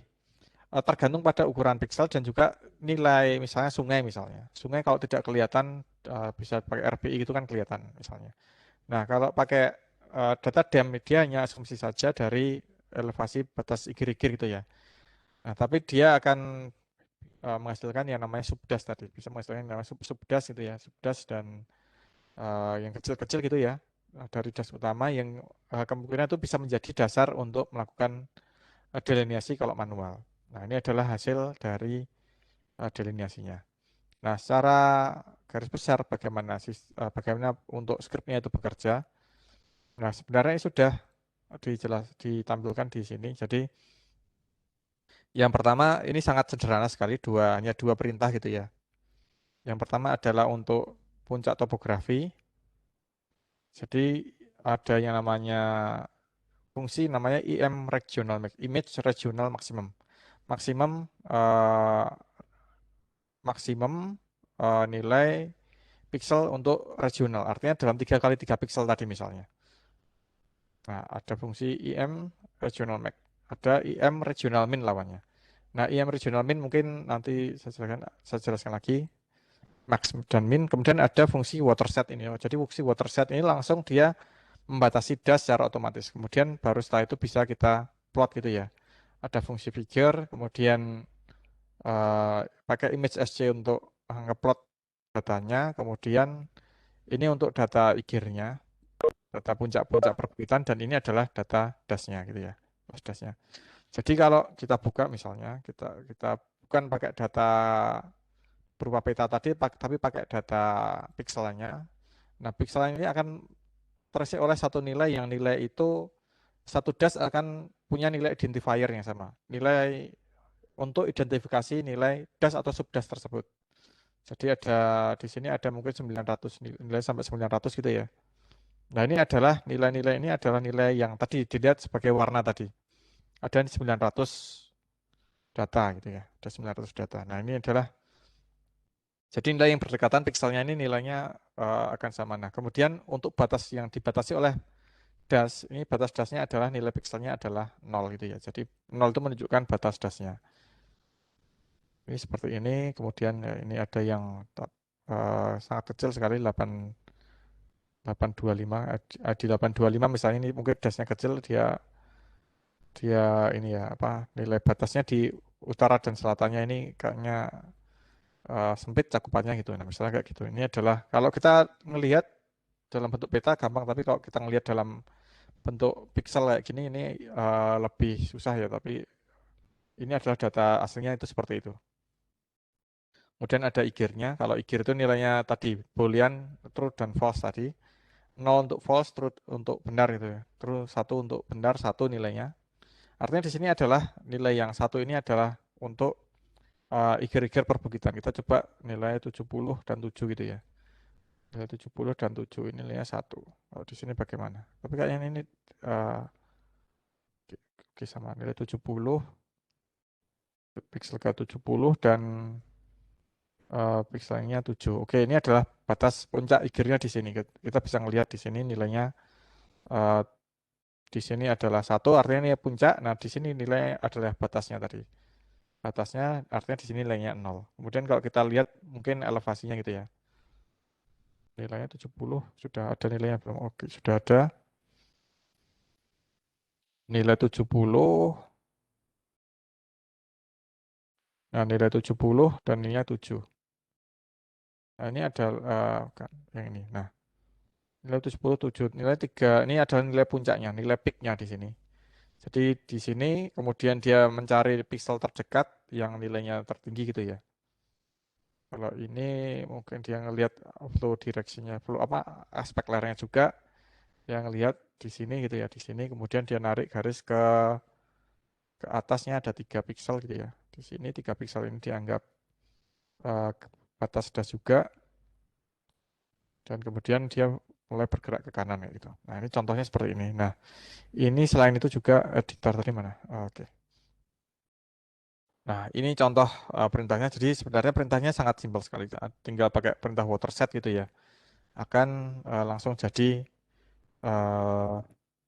tergantung pada ukuran piksel dan juga nilai misalnya sungai misalnya. Sungai kalau tidak kelihatan bisa pakai RPI gitu kan kelihatan misalnya. Nah, kalau pakai data DEM dia hanya asumsi saja dari elevasi batas igir-igir gitu ya. Nah, tapi dia akan menghasilkan yang namanya subdas tadi. Bisa menghasilkan yang namanya subdas gitu ya. Subdas dan yang kecil-kecil gitu ya. Dari das utama yang kemungkinan itu bisa menjadi dasar untuk melakukan delineasi kalau manual. Nah, ini adalah hasil dari delineasinya. Nah, secara garis besar bagaimana untuk skripnya itu bekerja. Nah, sebenarnya sudah ditampilkan di sini. Jadi, yang pertama ini sangat sederhana sekali, hanya dua perintah gitu ya. Yang pertama adalah untuk puncak topografi. Jadi, ada yang namanya fungsi namanya image regional maximum. Maksimum eh, maksimum nilai pixel untuk regional. Artinya dalam 3 kali 3 pixel tadi misalnya. Nah, ada fungsi IM regional max. Ada IM regional min lawannya. Nah, IM regional min mungkin nanti saya jelaskan lagi. Max dan min. Kemudian ada fungsi waterset ini. Jadi fungsi waterset ini langsung dia membatasi das secara otomatis. Kemudian baru setelah itu bisa kita plot gitu ya. Ada fungsi figure, kemudian pakai image SC untuk ngeplot datanya, kemudian ini untuk data igirnya, data puncak-puncak perbukitan, dan ini adalah data dasnya gitu ya, dasnya. Jadi kalau kita buka misalnya, kita bukan pakai data berupa peta tadi, tapi pakai data pixelnya. Nah, pixel ini akan terisi oleh satu nilai yang nilai itu satu das akan punya nilai identifier yang sama. Nilai untuk identifikasi nilai das atau subdas tersebut. Jadi ada di sini ada mungkin 900 nilai sampai 900 gitu ya. Nah, ini adalah nilai-nilai ini adalah nilai yang tadi dilihat sebagai warna tadi. Ada 900 data gitu ya. Ada 900 data. Nah, ini adalah jadi nilai yang berdekatan pikselnya ini nilainya akan sama. Nah, kemudian untuk batas yang dibatasi oleh das, ini batas dasnya adalah nilai pikselnya adalah 0 gitu ya. Jadi 0 itu menunjukkan batas dasnya. Ini seperti ini, kemudian ini ada yang sangat kecil sekali 825 di 825 misalnya ini mungkin dasnya kecil dia dia ini ya apa nilai batasnya di utara dan selatannya ini kayaknya sempit cakupannya gitu. Nah, misalnya kayak gitu. Ini adalah kalau kita ngelihat dalam bentuk peta gampang, tapi kalau kita ngelihat dalam bentuk pixel kayak gini ini lebih susah ya, tapi ini adalah data aslinya itu seperti itu. Kemudian ada igirnya. Kalau igir itu nilainya tadi boolean true dan false tadi. 0 untuk false, true untuk benar gitu ya. Terus 1 untuk benar, 1 nilainya. Artinya di sini adalah nilai yang satu ini adalah untuk igir-igir perbukitan. Kita coba nilai 70 dan 7 gitu ya. Nilai 70 dan 7 ini nilainya 1. Kalau di sini bagaimana? Tapi kayaknya ini uh, oke sama nilai 70 pixel ke 70 dan pixelnya 7. Oke, ini adalah batas puncak igirnya di sini. Kita bisa melihat di sini nilainya uh, di sini adalah 1 artinya ini puncak. Nah, di sini nilai adalah batasnya tadi. Batasnya artinya di sini nilainya 0. Kemudian kalau kita lihat mungkin elevasinya gitu ya. Nilainya 70. Sudah ada nilainya belum? Oke, sudah ada. Nilai 70. Nah, nilai 70 dan nilainya 7. Nah, ini ada kan, yang ini. Nah, nilai 70, 7. Nilai 3. Ini adalah nilai puncaknya, nilai peaknya di sini. Jadi di sini kemudian dia mencari pixel terdekat yang nilainya tertinggi gitu ya. Kalau ini mungkin dia ngelihat flow direksinya, flow apa aspek layarnya juga, yang lihat di sini gitu ya, di sini kemudian dia narik garis ke atasnya ada 3 piksel gitu ya. Di sini 3 piksel ini dianggap batas das juga, dan kemudian dia mulai bergerak ke kanan kayak gitu. Nah ini contohnya seperti ini. Nah ini selain itu juga editor tadi mana? Oke. Nah ini contoh perintahnya. Jadi sebenarnya perintahnya sangat simpel sekali. Tinggal pakai perintah waterset gitu ya. Akan langsung jadi eh,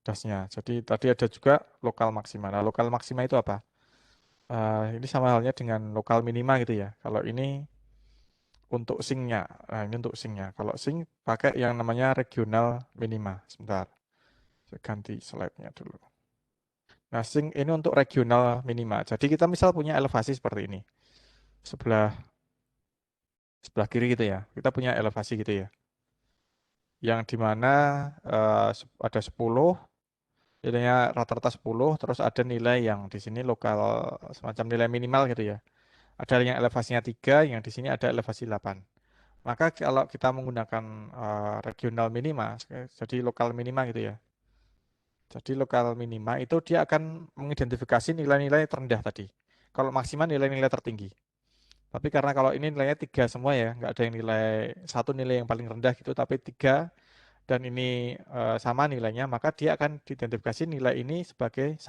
dasnya. Jadi tadi ada juga lokal maksima. Nah, lokal maksima itu apa? Ini sama halnya dengan lokal minima gitu ya. Kalau ini untuk singnya, nah ini untuk singnya. Kalau sing pakai yang namanya regional minima. Sebentar, saya ganti slide-nya dulu. Nah, sing ini untuk regional minima. Jadi kita misal punya elevasi seperti ini. Sebelah sebelah kiri gitu ya. Kita punya elevasi gitu ya. Yang dimana ada 10, nilainya rata-rata 10, terus ada nilai yang di sini lokal semacam nilai minimal gitu ya. Ada yang elevasinya 3, yang di sini ada elevasi 8. Maka kalau kita menggunakan regional minima, jadi lokal minima gitu ya. Jadi lokal minima itu dia akan mengidentifikasi nilai-nilai terendah tadi. Kalau maksimal nilai-nilai tertinggi. Tapi karena kalau ini nilainya 3 semua ya, nggak ada yang nilai satu nilai yang paling rendah gitu, tapi 3 dan ini sama nilainya, maka dia akan diidentifikasi nilai ini sebagai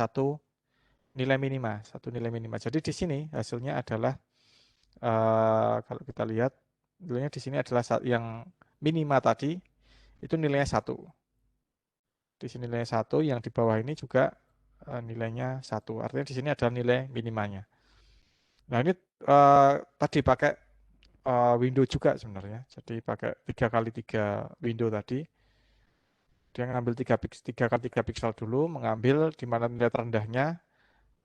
nilai minima, satu nilai minima. Jadi di sini hasilnya adalah kalau kita lihat nilainya di sini adalah yang minima tadi itu nilainya 1. Di sini nilainya 1, yang di bawah ini juga nilainya 1. Artinya di sini adalah nilai minimanya. Nah, ini tadi pakai window juga sebenarnya. Jadi pakai 3 kali 3 window tadi. Dia ngambil 3 kali 3 piksel dulu, mengambil di mana nilai terendahnya.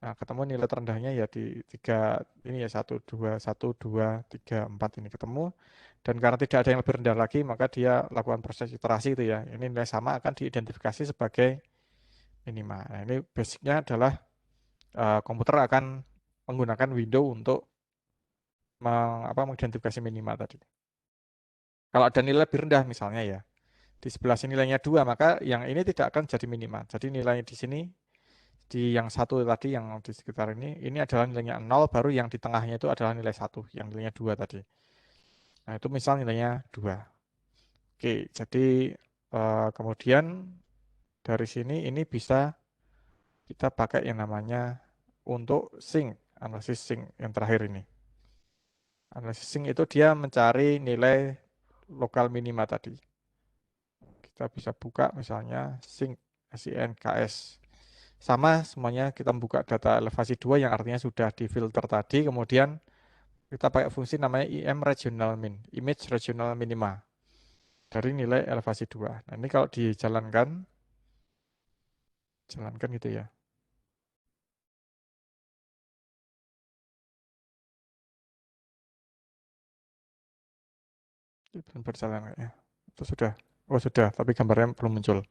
Nah, ketemu nilai terendahnya ya di 3 ini ya, 1, 2, 1, 2, 3, 4 ini ketemu. Dan karena tidak ada yang lebih rendah lagi, maka dia lakukan proses iterasi itu ya. Ini nilai sama akan diidentifikasi sebagai minima. Nah, ini basicnya adalah komputer akan menggunakan window untuk mengidentifikasi minima tadi. Kalau ada nilai lebih rendah misalnya ya, di sebelah sini nilainya 2, maka yang ini tidak akan jadi minima. Jadi nilai di sini, di yang 1 tadi, yang di sekitar ini adalah nilainya 0, baru yang di tengahnya itu adalah nilai 1, yang nilainya 2 tadi. Nah, itu misal nilainya 2. Oke, jadi kemudian dari sini ini bisa kita pakai yang namanya untuk sync, analisis sync yang terakhir ini. Analisis sync itu dia mencari nilai lokal minima tadi. Kita bisa buka misalnya sync SINKS. Sama semuanya kita buka data elevasi 2 yang artinya sudah difilter tadi, kemudian kita pakai fungsi namanya IM regional min, image regional minima dari nilai elevasi 2. Nah, ini kalau jalankan gitu ya. Belum berjalan kayaknya. Itu sudah. Oh, sudah, tapi gambarnya belum muncul.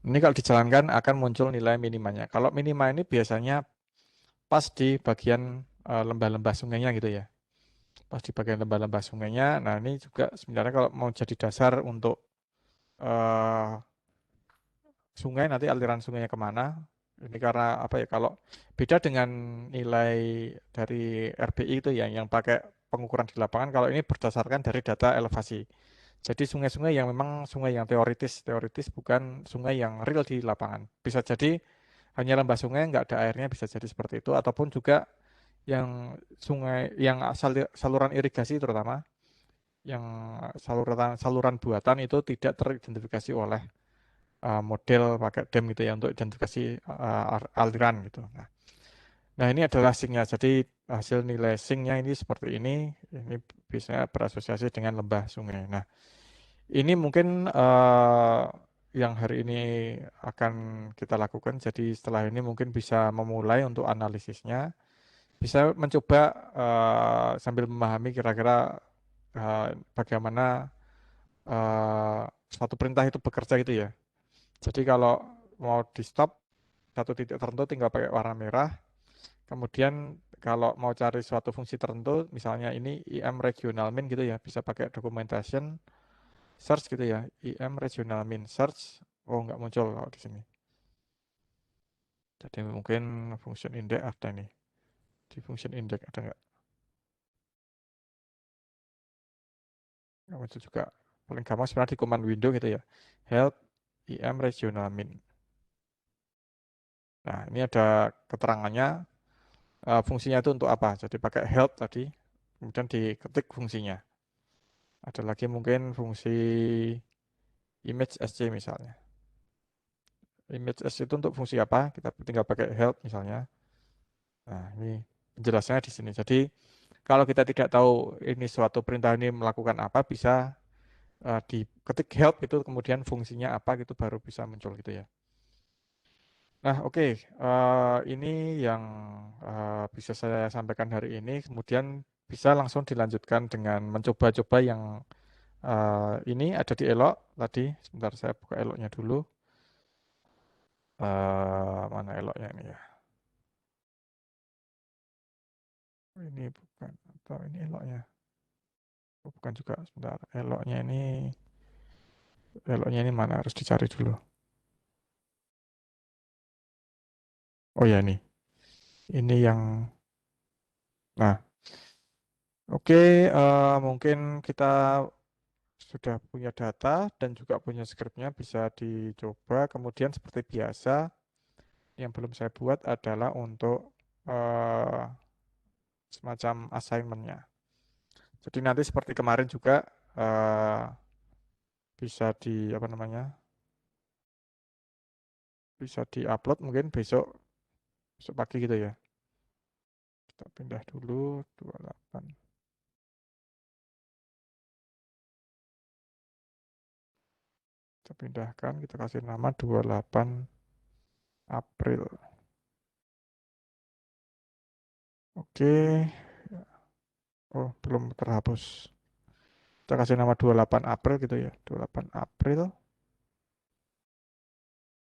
Ini kalau dijalankan akan muncul nilai minimanya. Kalau minima ini biasanya pas di bagian lembah-lembah sungainya gitu ya. Pas di bagian lembah-lembah sungainya. Nah, ini juga sebenarnya kalau mau jadi dasar untuk eh, sungai, nanti aliran sungainya kemana. Ini karena apa ya, kalau beda dengan nilai dari RBI itu ya, yang pakai pengukuran di lapangan, kalau ini berdasarkan dari data elevasi. Jadi sungai-sungai yang memang sungai yang teoritis bukan sungai yang real di lapangan. Bisa jadi hanya lembah sungai nggak ada airnya, bisa jadi seperti itu, ataupun juga yang sungai yang saluran irigasi terutama yang saluran saluran buatan itu tidak teridentifikasi oleh model pakai DEM gitu ya untuk identifikasi aliran gitu. Nah, ini adalah sinknya. Jadi hasil nilai sinknya ini seperti ini biasanya berasosiasi dengan lembah sungai. Nah, Ini mungkin yang hari ini akan kita lakukan. Jadi setelah ini mungkin bisa memulai untuk analisisnya, bisa mencoba sambil memahami kira-kira bagaimana eh, suatu perintah itu bekerja gitu ya. Jadi kalau mau di stop satu titik tertentu tinggal pakai warna merah. Kemudian kalau mau cari suatu fungsi tertentu, misalnya ini IM regional min gitu ya, bisa pakai documentation search gitu ya, IM regional min search. Oh, nggak muncul kalau di sini. Jadi mungkin function index ada nih. Di function index ada nggak? Nggak muncul juga. Paling gampang sebenarnya di command window gitu ya. Help IM regional min. Nah, ini ada keterangannya. Fungsinya itu untuk apa? Jadi pakai help tadi, kemudian diketik fungsinya. Ada lagi mungkin fungsi image SC misalnya. Image SC itu untuk fungsi apa? Kita tinggal pakai help misalnya. Nah, ini penjelasannya di sini. Jadi kalau kita tidak tahu ini suatu perintah ini melakukan apa, bisa diketik help itu kemudian fungsinya apa gitu baru bisa muncul gitu ya. Nah, oke. Ini yang bisa saya sampaikan hari ini. Kemudian bisa langsung dilanjutkan dengan mencoba-coba yang ini ada di Elok tadi. Sebentar saya buka Eloknya dulu. Mana Eloknya ini ya? Ini bukan atau ini Eloknya? Oh, bukan juga. Sebentar. Eloknya ini mana? Harus dicari dulu. Oh ya ini. Ini yang. Nah, oke. Mungkin kita sudah punya data dan juga punya scriptnya bisa dicoba. Kemudian seperti biasa, yang belum saya buat adalah untuk eh, semacam assignmentnya. Jadi nanti seperti kemarin juga eh, bisa di apa namanya, bisa diupload mungkin besok besok pagi gitu ya. Kita pindah dulu 28. Kita pindahkan, kita kasih nama 28 April. Oke. Oh, belum terhapus. Kita kasih nama 28 April gitu ya. 28 April.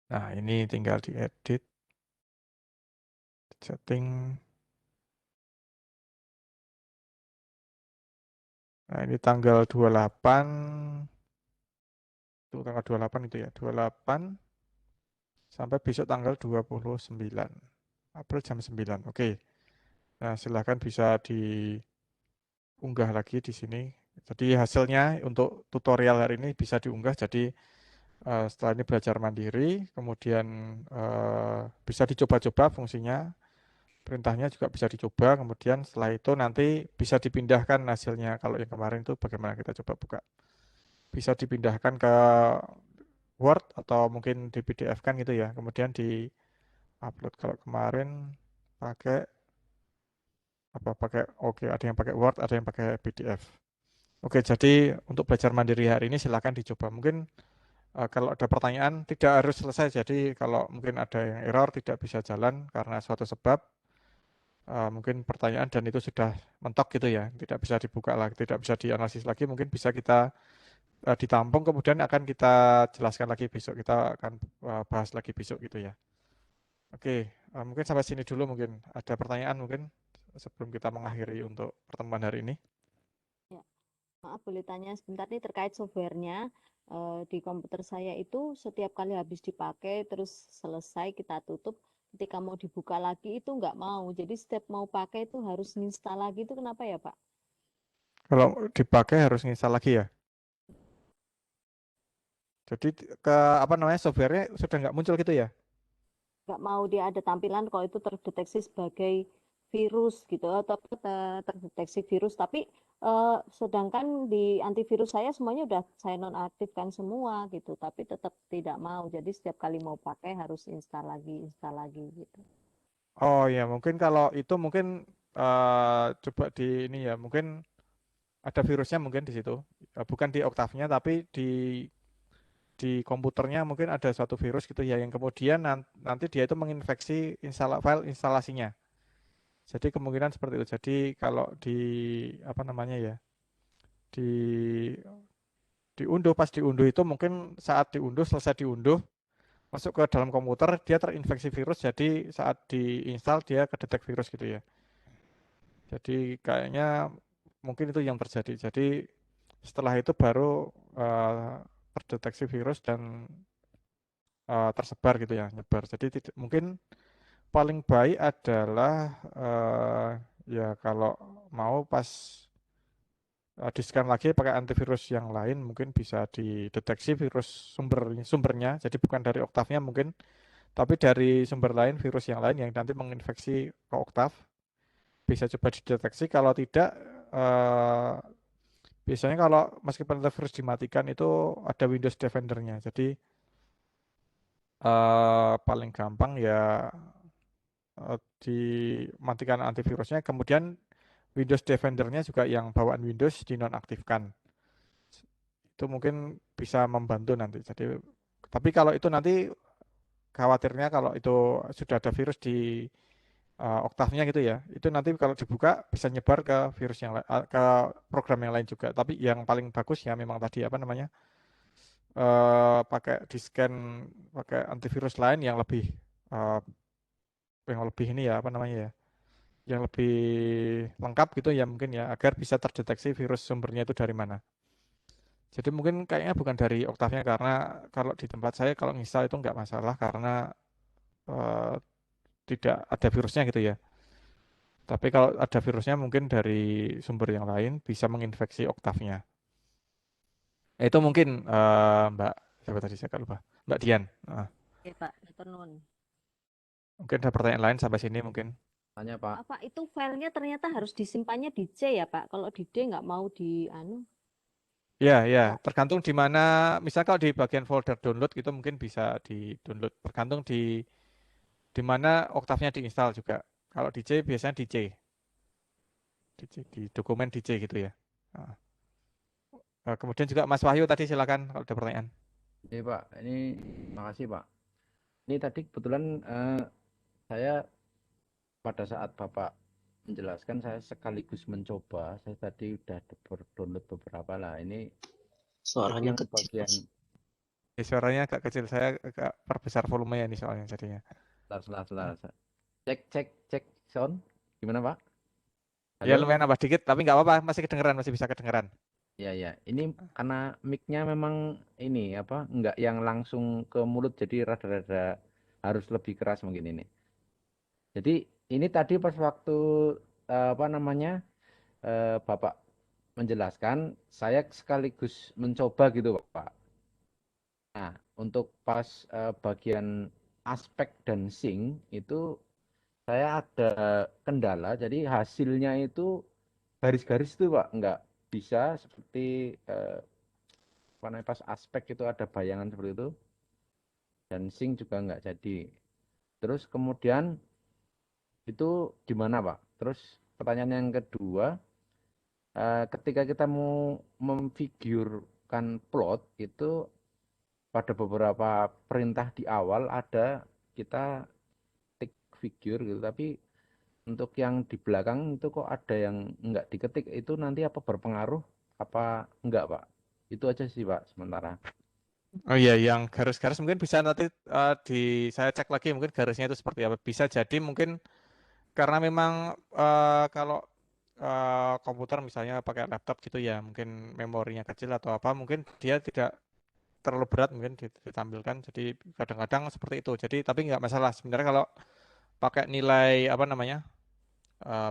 Nah, ini tinggal diedit, setting. Nah, ini tanggal 28, itu tanggal 28 itu ya. 28 sampai besok tanggal 29 April jam 9. Oke. Nah, silahkan bisa diunggah lagi di sini. Jadi hasilnya untuk tutorial hari ini bisa diunggah. Jadi setelah ini belajar mandiri, kemudian bisa dicoba-coba fungsinya. Perintahnya juga bisa dicoba, kemudian setelah itu nanti bisa dipindahkan hasilnya. Kalau yang kemarin itu bagaimana kita coba buka. Bisa dipindahkan ke Word atau mungkin di PDF kan gitu ya. Kemudian di upload kalau kemarin pakai apa pakai oke ada yang pakai Word, ada yang pakai PDF. Oke, jadi untuk belajar mandiri hari ini silakan dicoba. Mungkin kalau ada pertanyaan tidak harus selesai. Jadi kalau mungkin ada yang error tidak bisa jalan karena suatu sebab mungkin pertanyaan dan itu sudah mentok gitu ya, tidak bisa dibuka lagi, tidak bisa dianalisis lagi, mungkin bisa kita ditampung kemudian akan kita jelaskan lagi besok, kita akan bahas lagi besok gitu ya. Oke, mungkin sampai sini dulu mungkin ada pertanyaan mungkin sebelum kita mengakhiri untuk pertemuan hari ini. Ya, maaf boleh tanya sebentar nih terkait softwarenya. Di komputer saya itu setiap kali habis dipakai terus selesai kita tutup, ketika mau dibuka lagi itu nggak mau. Jadi setiap mau pakai itu harus install lagi itu kenapa ya Pak? Kalau dipakai harus install lagi ya. Jadi ke apa namanya softwarenya sudah nggak muncul gitu ya. Nggak mau dia ada tampilan kalau itu terdeteksi sebagai virus gitu atau terdeteksi virus. Tapi sedangkan di antivirus saya semuanya udah saya nonaktifkan semua gitu. Tapi tetap tidak mau. Jadi setiap kali mau pakai harus install lagi gitu. Oh ya mungkin kalau itu mungkin coba di ini ya mungkin ada virusnya mungkin di situ. Bukan di Octave-nya tapi di komputernya mungkin ada suatu virus gitu ya yang kemudian nanti dia itu menginfeksi file instalasinya. Jadi kemungkinan seperti itu. Jadi kalau di apa namanya ya, di diunduh pas diunduh itu mungkin saat diunduh selesai diunduh masuk ke dalam komputer dia terinfeksi virus jadi saat diinstal dia kedetek virus gitu ya. Jadi kayaknya mungkin itu yang terjadi. Jadi setelah itu baru terdeteksi virus dan tersebar gitu ya, nyebar. Jadi mungkin paling baik adalah ya kalau mau pas di-scan lagi pakai antivirus yang lain mungkin bisa dideteksi virus sumbernya. Jadi bukan dari Octave-nya mungkin, tapi dari sumber lain virus yang lain yang nanti menginfeksi ke Octave bisa coba dideteksi. Kalau tidak eh, biasanya kalau meskipun antivirus dimatikan itu ada Windows Defender-nya. Jadi paling gampang ya dimatikan antivirusnya, kemudian Windows Defender-nya juga yang bawaan Windows dinonaktifkan. Itu mungkin bisa membantu nanti. Jadi, tapi kalau itu nanti khawatirnya kalau itu sudah ada virus di Octave-nya gitu ya, itu nanti kalau dibuka bisa nyebar ke virus yang ke program yang lain juga. Tapi yang paling bagus ya memang tadi apa namanya pakai di scan pakai antivirus lain uh, yang lebih ini ya apa namanya ya yang lebih lengkap gitu ya mungkin ya agar bisa terdeteksi virus sumbernya itu dari mana. Jadi mungkin kayaknya bukan dari Octave-nya karena kalau di tempat saya kalau install itu nggak masalah karena eh, tidak ada virusnya gitu ya. Tapi kalau ada virusnya mungkin dari sumber yang lain bisa menginfeksi Octave-nya. Itu mungkin Mbak siapa tadi saya lupa. Mbak Dian. Oke, Pak, matur nuwun. Mungkin ada pertanyaan lain sampai sini mungkin. Tanya Pak. Apa itu filenya ternyata harus disimpannya di C ya, Pak? Kalau di D nggak mau di anu. Ya, ya, Pak. tergantung di mana. Misal kalau di bagian folder download gitu mungkin bisa di download. Tergantung di mana Octave-nya diinstal juga. Kalau di C biasanya di dokumen di C gitu ya. Nah, kemudian juga Mas Wahyu tadi silakan kalau ada pertanyaan. Iya Pak, ini makasih Pak. Ini tadi kebetulan saya pada saat Bapak menjelaskan saya sekaligus mencoba. Saya tadi udah download beberapa lah. Ini Suaranya yang kecil. bagian Suaranya agak kecil, saya agak perbesar volumenya nih soalnya jadinya. setelah cek sound gimana Pak? Ya Halo? lumayan nambah dikit, tapi nggak apa-apa, masih kedengeran, masih bisa kedengeran. Ya ya, ini karena mic-nya memang ini apa? Enggak yang langsung ke mulut jadi rada-rada harus lebih keras mungkin ini. Jadi ini tadi pas waktu apa namanya Bapak menjelaskan, saya sekaligus mencoba gitu Pak. Nah, untuk pas bagian aspek dan sync itu saya ada kendala, jadi hasilnya itu garis-garis itu Pak, nggak bisa seperti apa namanya, pas aspek itu ada bayangan seperti itu, dan sync juga nggak jadi. Terus kemudian itu gimana Pak? Terus pertanyaan yang kedua, ketika kita mau memfigurkan plot itu pada beberapa perintah di awal ada kita tik figure gitu, tapi untuk yang di belakang itu kok ada yang nggak diketik, itu nanti apa berpengaruh apa enggak Pak? Itu aja sih Pak sementara. Oh iya, yang garis-garis mungkin bisa nanti saya cek lagi mungkin garisnya itu seperti apa. Bisa jadi mungkin karena memang kalau komputer misalnya pakai laptop gitu ya, mungkin memorinya kecil atau apa, mungkin dia tidak terlalu berat mungkin ditampilkan. Jadi kadang-kadang seperti itu. Jadi tapi nggak masalah sebenarnya kalau pakai nilai apa namanya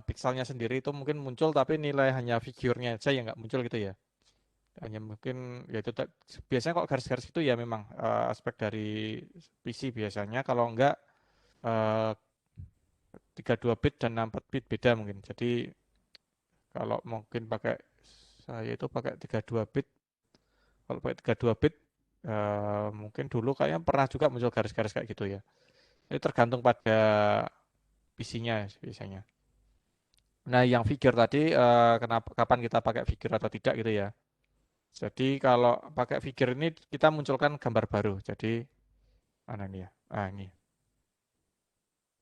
pixelnya sendiri itu mungkin muncul tapi nilai hanya figurnya saja yang nggak muncul gitu ya. Hanya mungkin ya itu biasanya kok garis-garis itu ya memang aspek dari PC biasanya kalau enggak eh, 32 bit dan 64 bit beda mungkin. Jadi kalau mungkin pakai saya itu pakai 32 bit. Kalau pakai 32 bit mungkin dulu kayaknya pernah juga muncul garis-garis kayak gitu ya. Ini tergantung pada PC-nya biasanya. Nah, yang figure tadi, kapan kita pakai figure atau tidak gitu ya. Jadi kalau pakai figure ini kita munculkan gambar baru. Jadi mana ini ya? Ah, ini.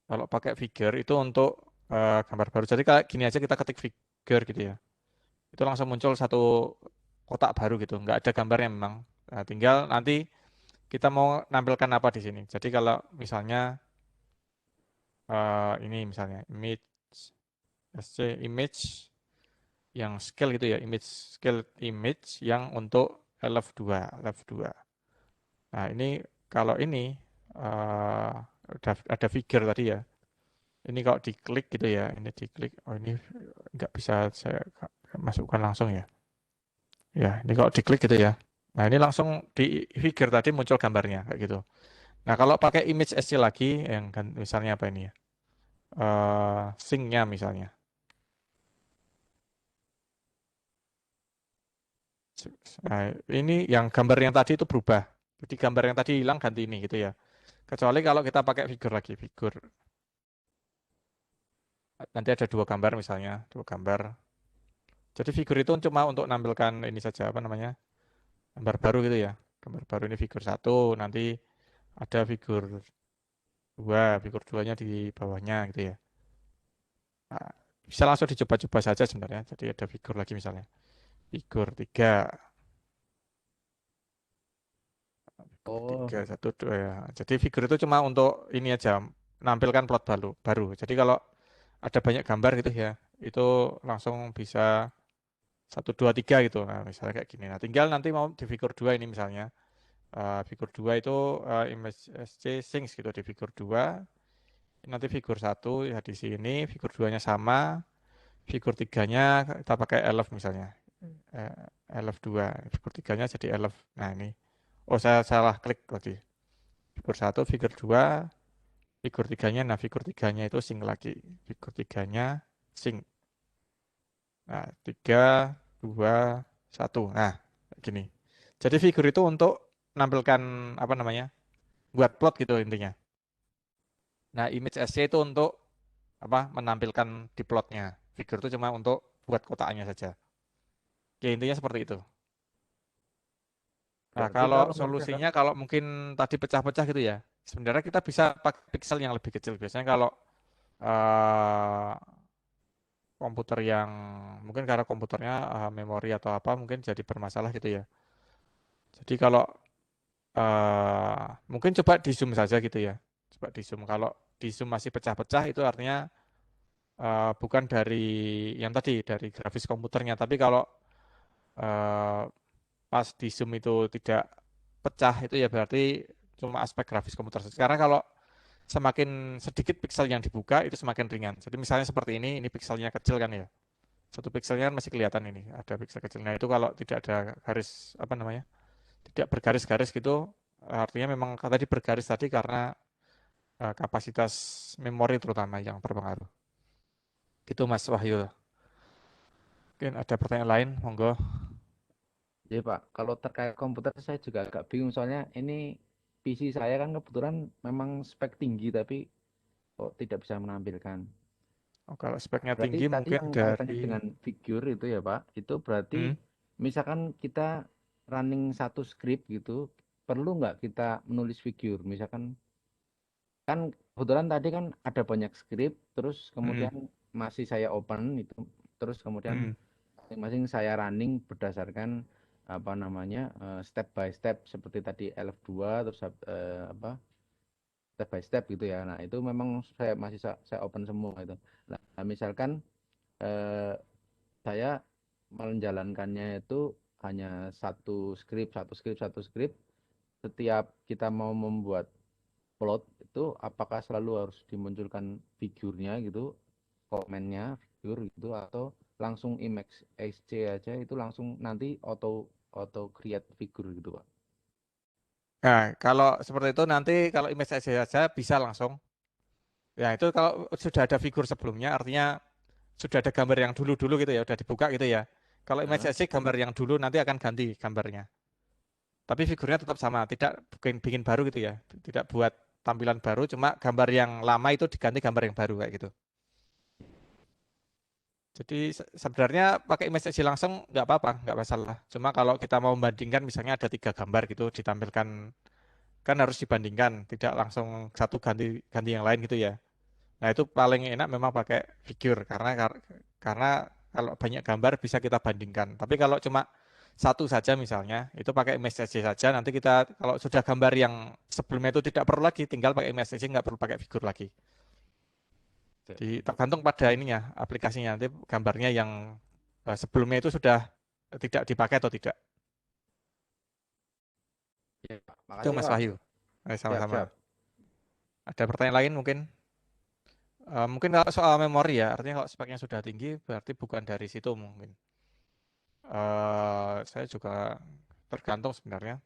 Kalau pakai figure itu untuk gambar baru. Jadi kayak gini aja kita ketik figure gitu ya. Itu langsung muncul satu kotak baru gitu. Nggak ada gambarnya memang. Nah, tinggal nanti kita mau nampilkan apa di sini. Jadi kalau misalnya ini misalnya image sc image yang scale gitu ya, image scale image yang untuk LF2. Nah, ini kalau ini eh ada figure tadi ya. Ini kalau diklik gitu ya, ini diklik. Oh, ini nggak bisa saya masukkan langsung ya. Ya, ini kalau diklik gitu ya. Nah, ini langsung di figure tadi muncul gambarnya kayak gitu. Nah, kalau pakai image SC lagi yang misalnya apa ini ya? Sync-nya misalnya. Nah, ini yang gambar yang tadi itu berubah. Jadi gambar yang tadi hilang ganti ini gitu ya. Kecuali kalau kita pakai figure lagi, figure. Nanti ada dua gambar misalnya, dua gambar. Jadi figure itu cuma untuk nampilkan ini saja apa namanya? Gambar baru gitu ya. Gambar baru ini figure satu, nanti ada figure duanya di bawahnya gitu ya. Nah, bisa langsung dicoba-coba saja sebenarnya. Jadi ada figure lagi misalnya. Figure 3, figure Oh, 3, 1, 2 ya. Jadi figure itu cuma untuk ini aja, menampilkan plot baru. Jadi kalau ada banyak gambar gitu ya, itu langsung bisa 1, 2, 3 gitu. Nah, misalnya kayak gini. Nah, tinggal nanti mau di figure 2 ini misalnya. Figure 2 itu image SC Things gitu di figure 2. Nanti figure 1 ya di sini, figure 2-nya sama, figure 3-nya kita pakai elf misalnya. Elf 2, figure 3-nya jadi elf. Nah, ini. Oh, saya salah klik tadi. Figure 1, figure 2, figure 3-nya, nah figure 3-nya itu sync lagi. Figure 3-nya sync. Nah, 3, 2, 1. Nah, gini. Jadi figur itu untuk menampilkan apa namanya? Buat plot gitu intinya. Nah, image SC itu untuk apa? Menampilkan di plotnya. Figur itu cuma untuk buat kotaknya saja. Ya, intinya seperti itu. Nah, berarti kalau kalau misalkan solusinya kalau mungkin tadi pecah-pecah gitu ya. Sebenarnya kita bisa pakai pixel yang lebih kecil. Biasanya kalau eh, komputer yang mungkin karena komputernya memori atau apa mungkin jadi bermasalah gitu ya. Jadi kalau mungkin coba di zoom saja gitu ya. Coba di zoom. Kalau di zoom masih pecah-pecah itu artinya bukan dari yang tadi dari grafis komputernya. Tapi kalau eh, pas di zoom itu tidak pecah itu ya berarti cuma aspek grafis komputer saja. Karena kalau semakin sedikit pixel yang dibuka itu semakin ringan. Jadi misalnya seperti ini pikselnya kecil kan ya. Satu pikselnya kan masih kelihatan ini, ada piksel kecilnya itu kalau tidak ada garis apa namanya? Tidak bergaris-garis gitu, artinya memang tadi bergaris tadi karena kapasitas memori terutama yang berpengaruh. Gitu Mas Wahyu. Mungkin ada pertanyaan lain, monggo. ya Pak, kalau terkait komputer saya juga agak bingung soalnya ini PC saya kan kebetulan memang spek tinggi tapi kok tidak bisa menampilkan. Oh, kalau speknya Berarti tinggi tadi mungkin yang kaitannya dari dengan figur itu ya Pak, itu berarti hmm, misalkan kita running satu script gitu, perlu nggak kita menulis figur? Misalkan kan kebetulan tadi kan ada banyak script, terus hmm, kemudian masih saya open itu, terus kemudian hmm, masing-masing saya running berdasarkan apa namanya step by step seperti tadi LF2 terus apa step by step gitu ya. Nah, itu memang saya masih saya open semua itu. Nah, misalkan eh, saya menjalankannya itu hanya satu script. Setiap kita mau membuat plot itu apakah selalu harus dimunculkan figurnya gitu, komennya figur gitu atau langsung image XC aja itu langsung nanti auto auto create figur gitu Pak. Nah, kalau seperti itu nanti kalau image saja bisa langsung. Ya, itu kalau sudah ada figur sebelumnya artinya sudah ada gambar yang dulu-dulu gitu ya, udah dibuka gitu ya. Kalau image Hah? gambar yang dulu nanti akan ganti gambarnya. Tapi figurnya tetap sama, tidak bikin bikin baru gitu ya. Tidak buat tampilan baru, cuma gambar yang lama itu diganti gambar yang baru kayak gitu. Jadi sebenarnya pakai image saja langsung nggak apa-apa, nggak masalah. Cuma kalau kita mau membandingkan, misalnya ada 3 gambar gitu ditampilkan, kan harus dibandingkan, tidak langsung satu ganti ganti yang lain gitu ya. Nah itu paling enak memang pakai figure karena kalau banyak gambar bisa kita bandingkan. Tapi kalau cuma satu saja misalnya, itu pakai image saja. Nanti kita kalau sudah gambar yang sebelumnya itu tidak perlu lagi, tinggal pakai image saja, nggak perlu pakai figur lagi. Jadi tergantung pada ininya, aplikasinya. Nanti gambarnya yang sebelumnya itu sudah tidak dipakai atau tidak. Ya, Itu makasih Mas Pak. Wahyu. Siap, Sama-sama. siap. Ada pertanyaan lain mungkin? Mungkin kalau soal memori ya, artinya kalau speknya sudah tinggi, berarti bukan dari situ mungkin. Saya juga tergantung sebenarnya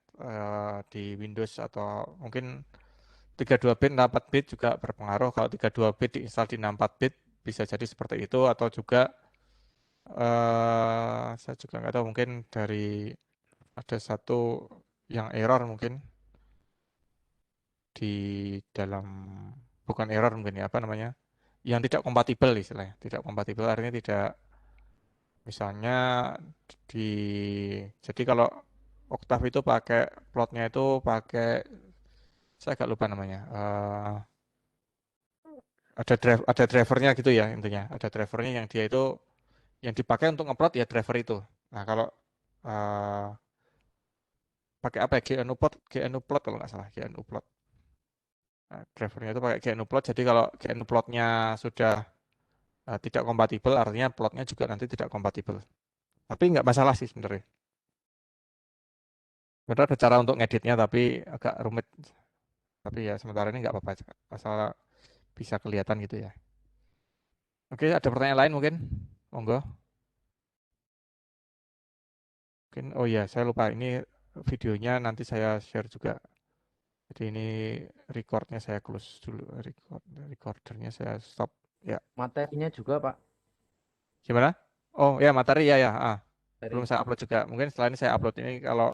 di Windows atau mungkin 32 bit, 64 bit juga berpengaruh. Kalau 32 bit diinstal di 64 bit bisa jadi seperti itu, atau juga saya juga nggak tahu, mungkin dari ada satu yang error mungkin di dalam, bukan error mungkin ya, apa namanya, yang tidak kompatibel istilahnya. Tidak kompatibel artinya tidak, misalnya di, jadi kalau Octave itu pakai plotnya itu pakai, saya agak lupa namanya, ada drivernya gitu ya, intinya ada drivernya yang dia itu yang dipakai untuk ngepload ya driver itu. Nah kalau eh, pakai apa ya, GNU plot kalau nggak salah, GNU plot. Nah, drivernya itu pakai GNU plot, jadi kalau GNU plotnya sudah tidak kompatibel, artinya plotnya juga nanti tidak kompatibel. Tapi nggak masalah sih sebenarnya. Benar ada cara untuk ngeditnya tapi agak rumit. Tapi ya sementara ini nggak apa-apa, asal bisa kelihatan gitu ya. Oke, ada pertanyaan lain mungkin? Monggo. Mungkin, oh ya, saya lupa ini videonya nanti saya share juga. Jadi ini recordnya saya close dulu, recordernya saya stop. Ya, Materinya juga Pak. gimana? Oh ya, materi ya ya. Belum Materi. saya upload juga. Mungkin setelah ini saya upload ini kalau